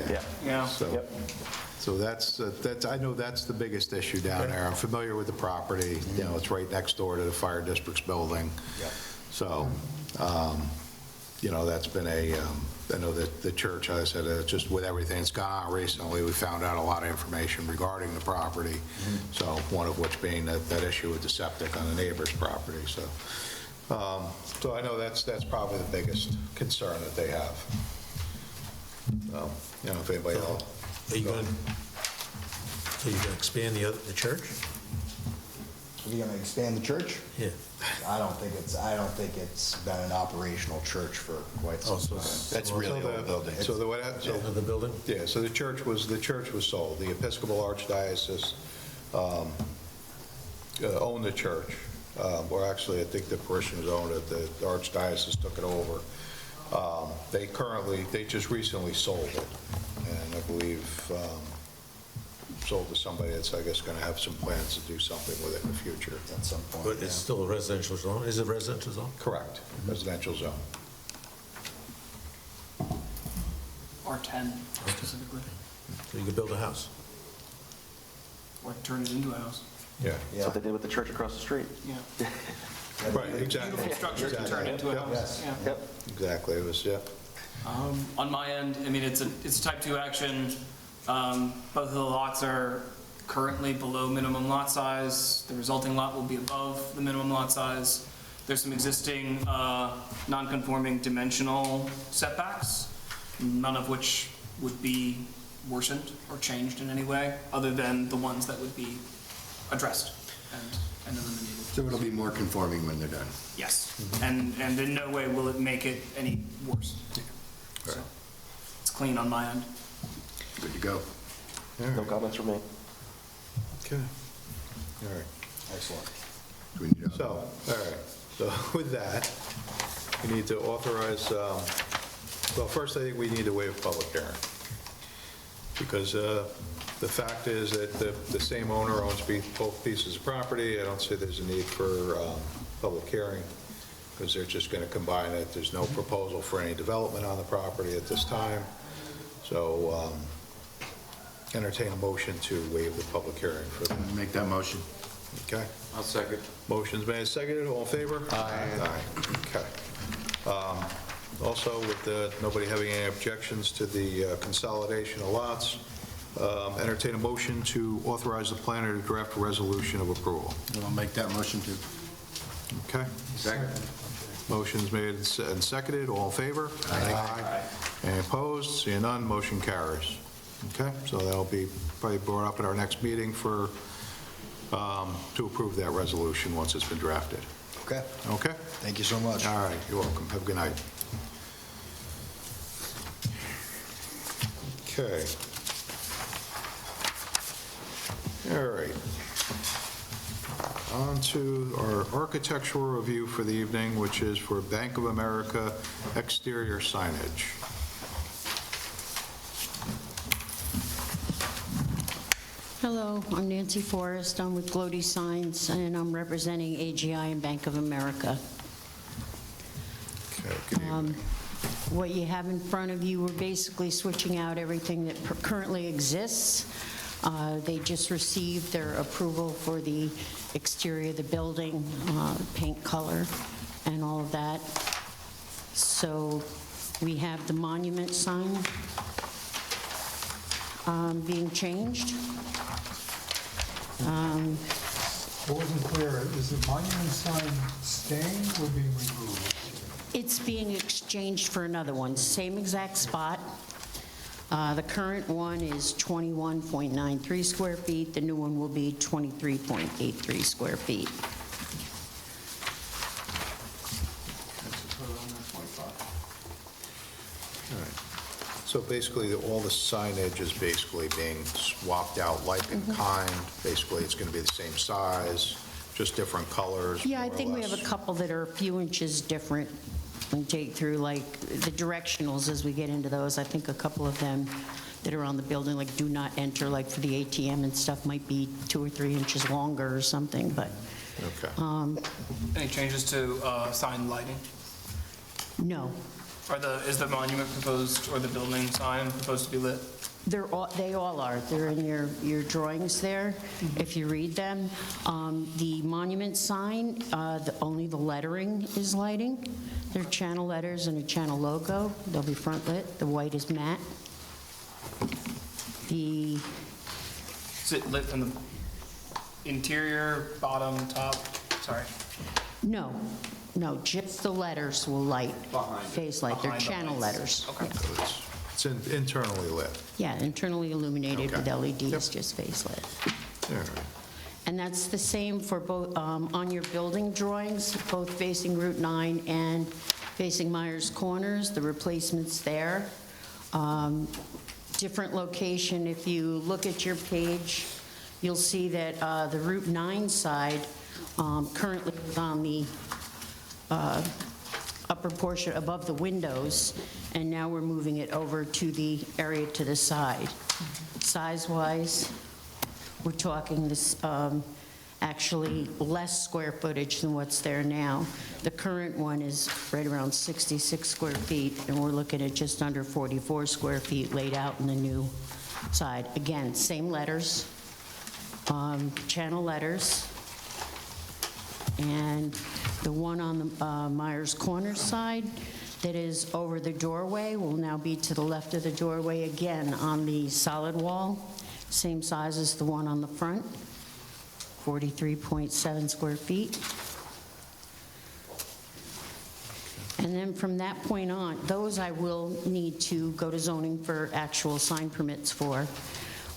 Yeah. So that's, I know that's the biggest issue down there. I'm familiar with the property. It's right next door to the fire district's building. So, that's been I know that the church, I said, just with everything that's gone on recently, we found out a lot of information regarding the property. So one of which being that issue with the septic on the neighbor's property. So, so I know that's probably the biggest concern that they have. So, if anybody else. Are you going So you're going to expand the church? Are you gonna expand the church? Yeah. I don't think it's been an operational church for quite some time. That's really old building. So The building? yeah, so the church was sold. The Episcopal Archdiocese owned the church. Or actually, I think the parishioners owned it. The Archdiocese took it over. They just recently sold it, and I believe sold to somebody that's, I guess, going to have some plans to do something with it in the future. At some point. But it's still a residential zone? Is it a residential zone? Correct, residential zone. R10 specifically, So you could build a house? or turn it into a house. Yeah. That's what they did with the church across the street. Yeah. Right, exactly. Beautiful structure to turn into a house. Yeah. Yep. Exactly, it was, yeah. On my end, I mean, it's a type 2 action. Both of the lots are currently below minimum lot size. The resulting lot will be above the minimum lot size. There's some existing non-conforming dimensional setbacks, none of which would be worsened or changed in any way, other than the ones that would be addressed and eliminated. So it'll be more conforming when they're done. Yes, and in no way will it make it any worse. So, it's clean on my end. Good to go. No comments from me. Okay. All right. Excellent. Do we need a- So, all right, so with that, we need to authorize, well, first I think we need to waive public hearing. Because the fact is that the same owner owns both pieces of property. I don't see there's a need for public hearing, because they're just going to combine it. There's no proposal for any development on the property at this time. So entertain a motion to waive the public hearing for that. Make that motion. Okay? I'll second. Motion's made and seconded. All in favor? Aye. Okay. Also, with nobody having any objections to the consolidation of lots, entertain a motion to authorize the planner to draft a resolution of approval. I'll make that motion too. Okay? Second. Motion's made and seconded. All in favor? Aye. Any opposed? Seeing none, motion carries. Okay? So that'll be probably brought up at our next meeting for, to approve that resolution once it's been drafted. Okay. Okay? Thank you so much. All right, you're welcome. Have a good night. Okay. All right. On to our architectural review for the evening, which is for Bank of America exterior signage. Hello, I'm Nancy Forrest. I'm with Glody Signs, and I'm representing AGI and Bank of America. Okay, good evening. What you have in front of you, we're basically switching out everything that currently exists. They just received their approval for the exterior of the building, paint color, and all of that. So we have the monument sign being changed. It wasn't clear, is the monument sign staying or being removed? It's being exchanged for another one, same exact spot. The current one is 21.93 square feet. The new one will be 23.83 square feet. All right. So basically, all the signage is basically being swapped out like in kind. Basically, it's going to be the same size, just different colors. Yeah, I more or think we have less. a couple that are a few inches different. And take through like the directionals as we get into those. I think a couple of them that are on the building, like do not enter, like for the ATM and stuff, might be 2 or 3 inches longer or something, but. Okay. Any changes to sign lighting? No. Is the monument proposed, or the building sign proposed to be lit? They all are. They're in your drawings there, if you read them. The monument sign, only the lettering is lighting. They're channel letters and a channel logo. They'll be front lit. The white is matte. Is it lit from the interior, bottom, top? Sorry. No, just the letters will light, Behind it. face light. They're Behind the channel lights. letters. Okay. So it's It's internally lit. Yeah, internally illuminated with Okay. LEDs, just face lit. All right. And that's the same for both, on your building drawings, both facing Route 9 and facing Myers Corners, the replacement's there. Different location, if you look at your page, you'll see that the Route 9 side currently is on the upper portion above the windows, and now we're moving it over to the area to the side. Size-wise, we're talking this, actually less square footage than what's there now. The current one is right around 66 square feet, and we're looking at just under 44 square feet laid out in the new side. Again, same letters, channel letters, and the one on the Myers Corners side that is over the doorway will now be to the left of the doorway again on the solid wall, same size as the one on the front, 43.7 square feet. And then from that point on, those I will need to go to zoning for actual sign permits for.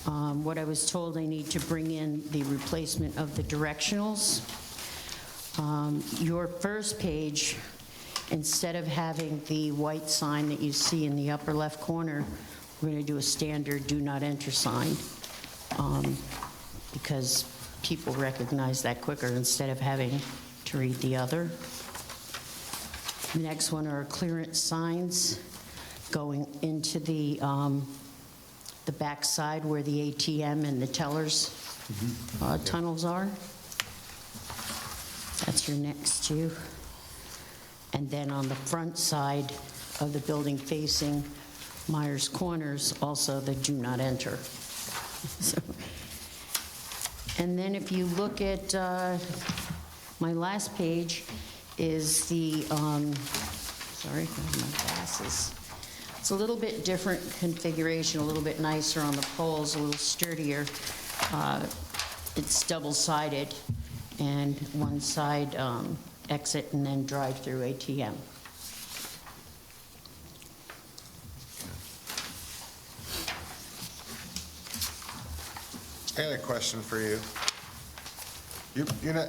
What I was told, I need to bring in the replacement of the directionals. Your first page, instead of having the white sign that you see in the upper left corner, we're going to do a standard do not enter sign, because people recognize that quicker instead of having to read the other. The next one are clearance signs going into the back side where the ATM and the tellers tunnels are. That's your next two. And then on the front side of the building facing Myers Corners, also the do not enter. So, and then if you look at my last page is the, sorry, I have my glasses. It's a little bit different configuration, a little bit nicer on the poles, a little sturdier. It's double-sided, and one side exit and then drive-through ATM. I had a question for you. You're not,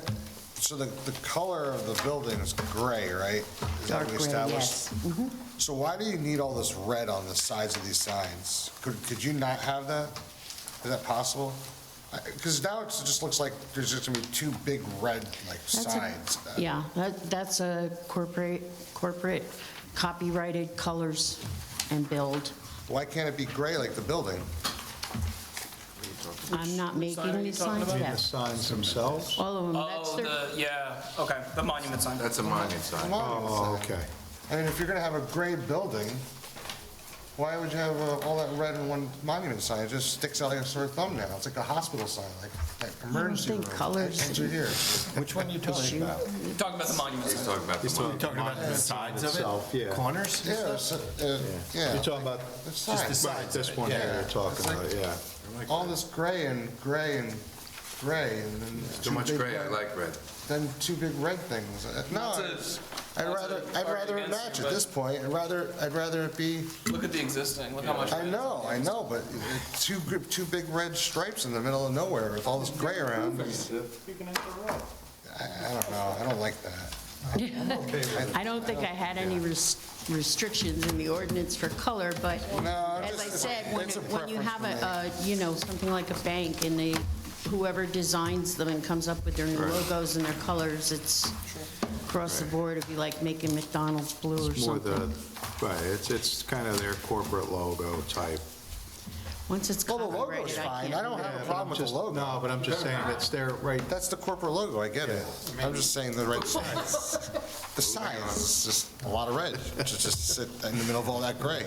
so the color of the building is gray, right? Is that Dark what we gray, established? yes. Mhm. So why do you need all this red on the sides of these signs? Could you not have that? Is that possible? Because now it just looks like there's just gonna be two big red, like, signs. Yeah, that's a corporate copyrighted colors and build. Why can't it be gray like the building? I'm not making these signs, The yes. signs themselves? All of them, that's Oh, their, yeah, okay, the monument sign. That's a monument sign. Oh, okay. I mean, if you're gonna have a gray building, why would you have all that red in one monument sign? It just sticks out like a sore thumbnail. It's like a hospital sign, like emergency room. think colors- Enter here. Which one are you talking about? Talking about the monument sign. He's talking about the sides of it? Yeah. Corners? Yeah, yeah. You're talking about The signs. right, this one here you're talking about, yeah. All this gray and gray and gray, and then Too much gray, I like red. then two big red things. No, I'd rather it match at this point. I'd rather it be. Look at the existing, look how much. I know, but two big red stripes in the middle of nowhere with all this gray around. I don't know. I don't like that. I don't think I had any restrictions in the ordinance for color, but as I said, when you have something like a bank and whoever designs them and comes up with their new logos and their colors, it's across the board, if you like making McDonald's blue or It's more something. right, it's kind of their corporate logo type. Once it's Well, the logo's copyrighted, I fine. can't. I don't have a problem with the logo. No, but I'm just saying, it's their, right, That's the corporate logo, I get it. I'm just saying the right size. The size is just a lot of red to just sit in the middle of all that gray.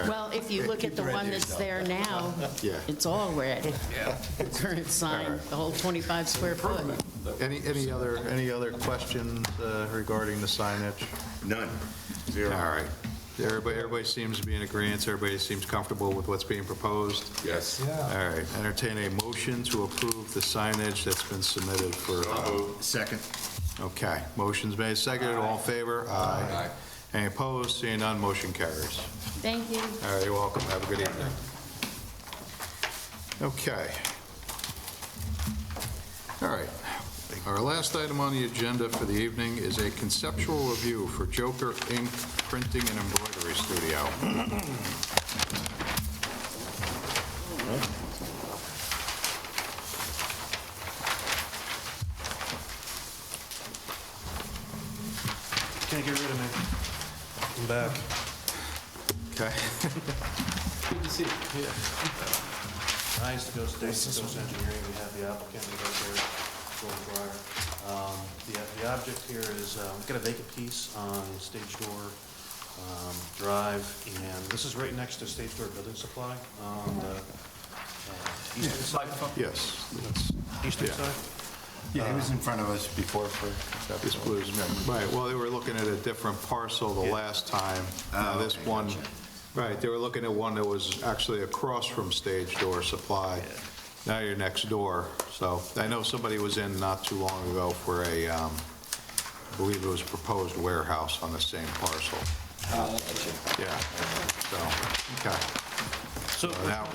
Well, if you look at the one that's there now, Yeah. it's all red. The current sign, the whole 25 square foot. any other questions regarding the signage? None. All Zero. right. Everybody seems to be in agreement, everybody seems comfortable with what's being proposed? Yes. All right, entertain a motion to approve the signage that's been submitted for... Second. Okay, motion's made, seconded, all in favor? Aye. Any opposed? Seeing none, motion carries. Thank you. All right, you're welcome. Have a good evening. Okay. All right. Our last item on the agenda for the evening is a conceptual review for Joker Ink Printing and Embroidery Studio. Can't get rid of me. I'm back. Okay. Good to see you. Yeah. I used to go to Coast Engineering, we have the applicant, we go there, Joel Breyer. The object here is, we've got a vacant piece on Stage Door Drive, and this is right next to Stage Door Building Supply on the eastern side. Yes. Eastern side? Yeah, he was in front of us before for This blues, right, well, they were looking at a different parcel the last time. This okay, one, gotcha. right, they were looking at one that was actually across from Stage Door Supply. Now you're next door, so I know somebody was in not too long ago for a, I believe it was a proposed warehouse on the same parcel. Yeah, so, okay. So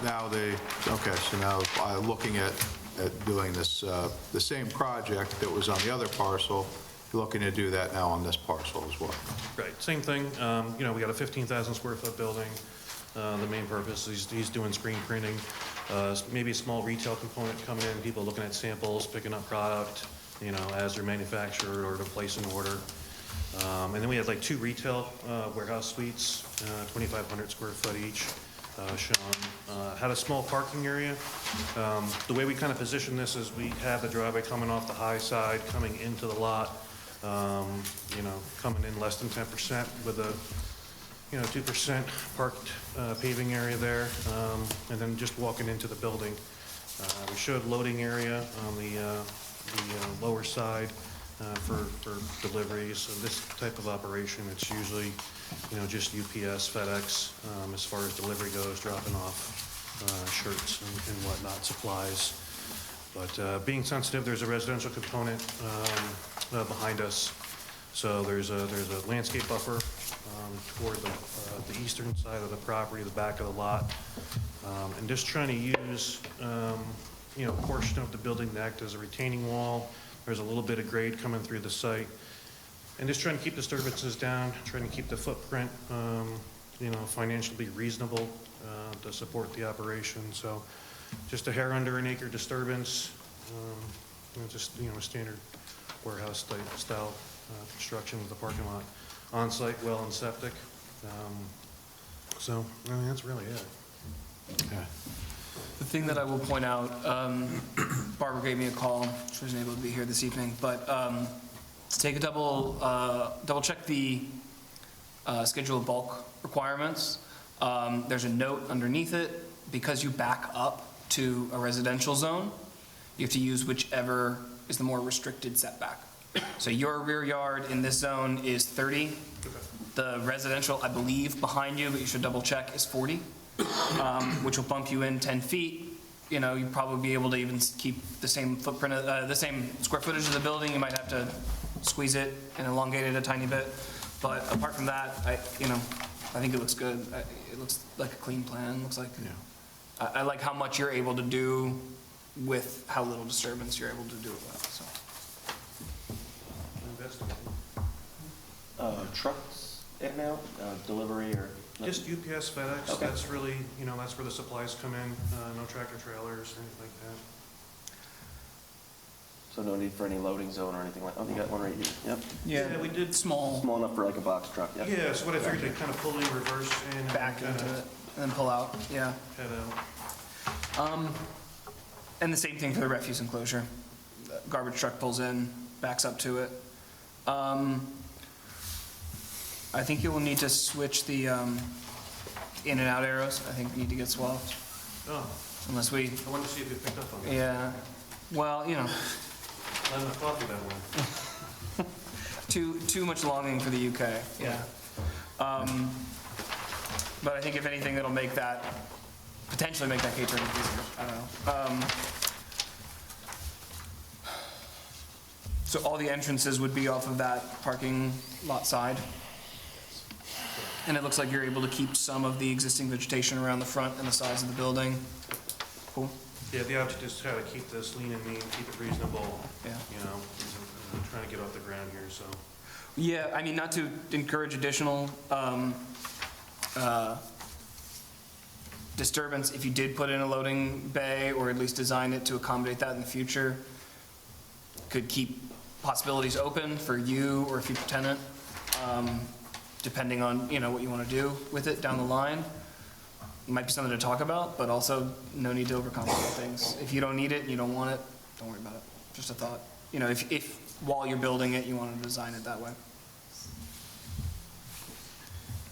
now they, okay, so now looking at doing this, the same project that was on the other parcel, looking to do that now on this parcel as well. Right, same thing. You know, we got a 15,000 square foot building. The main purpose, he's doing screen printing. Maybe a small retail component coming in, people looking at samples, picking up product, you know, as they're manufactured or to place an order. And then we had like 2 retail warehouse suites, 2,500 square foot each. Shown. Had a small parking area. The way we kind of position this is we have the driveway coming off the high side, coming into the lot, you know, coming in less than 10% with a, you know, 2% parked paving area there, and then just walking into the building. We showed loading area on the lower side for deliveries. So this type of operation, it's usually, you know, just UPS, FedEx, as far as delivery goes, dropping off shirts and whatnot, supplies. But being sensitive, there's a residential component behind us. So there's a landscape buffer toward the eastern side of the property, the back of the lot. And just trying to use, you know, a portion of the building to act as a retaining wall. There's a little bit of grade coming through the site. And just trying to keep disturbances down, trying to keep the footprint, you know, financially reasonable to support the operation. So just a hair under an acre disturbance, you know, just, you know, a standard warehouse style construction with the parking lot. On-site well and septic. So, I mean, that's really it. Okay. The thing that I will point out, Barbara gave me a call. She wasn't able to be here this evening, but take a double check the schedule of bulk requirements. There's a note underneath it. Because you back up to a residential zone, you have to use whichever is the more restricted setback. So your rear yard in this zone is 30. The residential, I believe, behind you, but you should double check, is 40, which will bump you in 10 feet. You know, you'd probably be able to even keep the same footprint, the same square footage of the building. You might have to squeeze it and elongate it a tiny bit. But apart from that, I think it looks good. It looks like a clean plan. Looks like, I like how much you're able to do with how little disturbance you're able to do it with, so. Trucks in and out, delivery or? Just UPS, FedEx, Okay. That's really, you know, that's where the supplies come in, no tractor trailers, anything like that. So no need for any loading zone or anything like, oh, you got one right here, yep. Yeah, we did. Small Enough for like a box truck, yep. Yeah, so what I figured, they kind of pull in, reverse in. back into it and then pull out, yeah. Head out. And the same thing for the refuse enclosure. The garbage truck pulls in, backs up to it. I think you will need to switch the in and out arrows. I think need to get swapped. Oh, Unless we, I wanted to see if you picked up on that. yeah, well, you know, 11 o'clock that one. too much longing for the UK, yeah. But I think if anything, that'll make that, potentially make that catering easier. I don't know. So all the entrances would be off of that parking lot side? And it looks like you're able to keep some of the existing vegetation around the front and the size of the building. Cool. Yeah, the object is to try to keep this lean and mean, keep it reasonable. Yeah. You know, I'm trying to get off the ground here, so. Yeah, I mean, not to encourage additional disturbance, if you did put in a loading bay, or at least design it to accommodate that in the future, could keep possibilities open for you or a future tenant, depending on, you know, what you want to do with it down the line. It might be something to talk about, but also no need to overcomplicate things. If you don't need it and you don't want it, don't worry about it. Just a thought. You know, if while you're building it, you want to design it that way.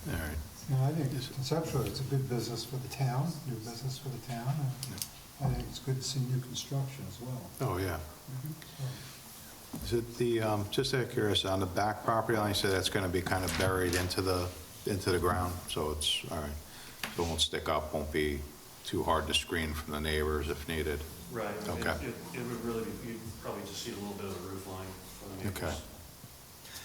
All right. Yeah, I think conceptually, it's a good business for the town, new business for the town, and I think it's good to see new construction as well. Oh, yeah. Is it the, just out of curiosity, on the back property line, you said that's going to be kind of buried into the ground, so it's, all right. So it won't stick up, won't be too hard to screen from the neighbors if needed. Right. Okay. It would really be, you'd probably just see a little bit of the roof line from the neighbors. Okay.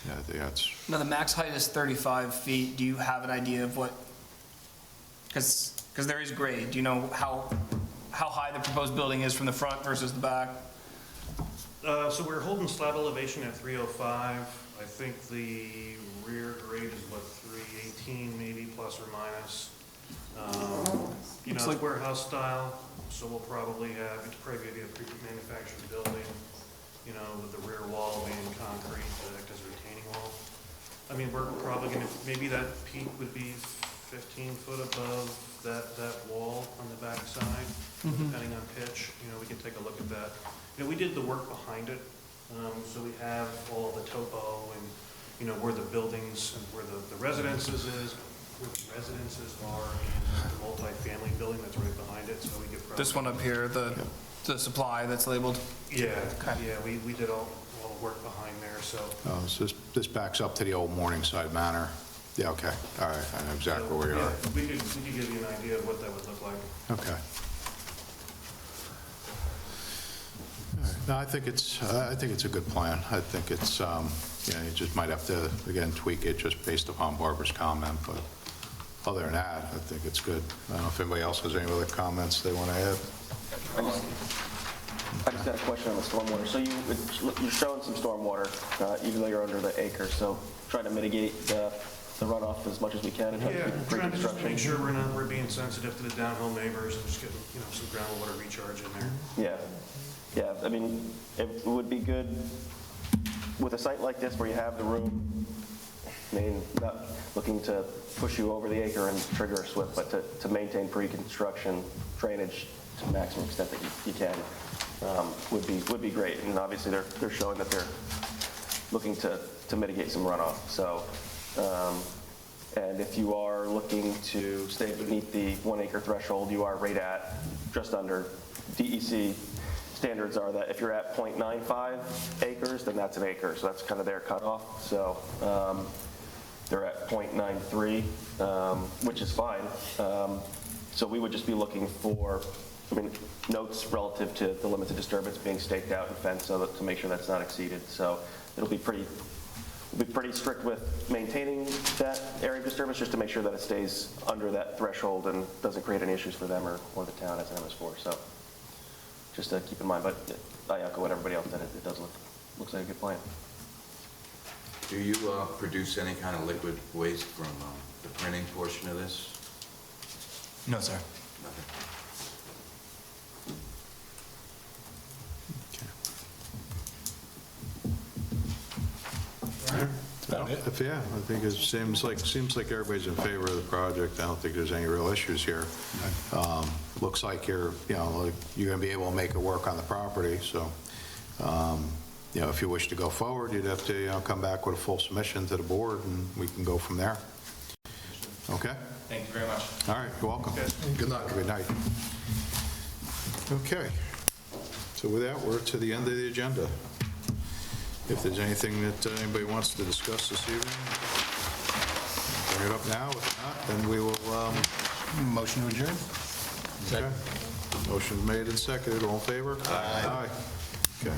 Yeah, I think that's, Now, the max height is 35 feet. Do you have an idea of what, because there is grade. Do you know how high the proposed building is from the front versus the back? So we're holding slab elevation at 305. I think the rear grade is what, 318 maybe, plus or minus. You know, it's warehouse style, so we'll probably have, it's probably be a pre-manufactured building, you know, with the rear wall being concrete to act as a retaining wall. I mean, we're probably gonna, maybe that peak would be 15 foot above that wall on the back side, depending on pitch. You know, we can take a look at that. You know, we did the work behind it, so we have all the topo and, you know, where the buildings and where the residences are, and the multi-family building that's right behind it, so we could probably... This one up here, the supply that's labeled? Yeah, yeah, we did all the work behind there, so... oh, so this backs up to the old Morningside Manor. Yeah, okay, all right, I know exactly where you are. We could give you an idea of what that would look like. Okay. All right. No, I think it's a good plan. I think it's, you know, you just might have to, again, tweak it just based upon Barbara's comment, but other than that, I think it's good. I don't know if anybody else has any other comments they want to add. I just got a question on the stormwater. So you're showing some stormwater, even though you're under the acre, so trying to mitigate the runoff as much as we can in terms of Trying to just pre-construction. make sure we're being sensitive to the downhill neighbors and just getting, you know, some groundwater recharge in there. Yeah, I mean, it would be good with a site like this where you have the room, I mean, not looking to push you over the acre and trigger a SWIP, but to maintain pre-construction drainage to the maximum extent that you can would be great. And obviously, they're showing that they're looking to mitigate some runoff. So, and if you are looking to stay beneath the 1 acre threshold, you are right at just under DEC. Standards are that if you're at 0.95 acres, then that's an acre. So that's kind of their cutoff. So they're at 0.93, which is fine. So we would just be looking for, I mean, notes relative to the limits of disturbance being staked out and fenced so that to make sure that's not exceeded. So it'll be pretty strict with maintaining that area of disturbance just to make sure that it stays under that threshold and doesn't create any issues for them or the town as an MS4. So just to keep in mind, but I echo what everybody else said. It does looks like a good plan. Do you produce any kind of liquid waste from the printing portion of this? No, sir. Nothing. Yeah, I think it seems like everybody's in favor of the project. I don't think there's any real issues here. Looks like you're going to be able to make it work on the property. So, you know, if you wish to go forward, you'd have to come back with a full submission to the board, and we can go from there. Okay. Thank you very much. All right. You're welcome. Good luck. Good night. Okay. So with that, we're to the end of the agenda. If there's anything that anybody wants to discuss this evening, bring it up now. If not, then we will... Motion to adjourn? Okay. Motion made and seconded. All in favor? Aye. Okay.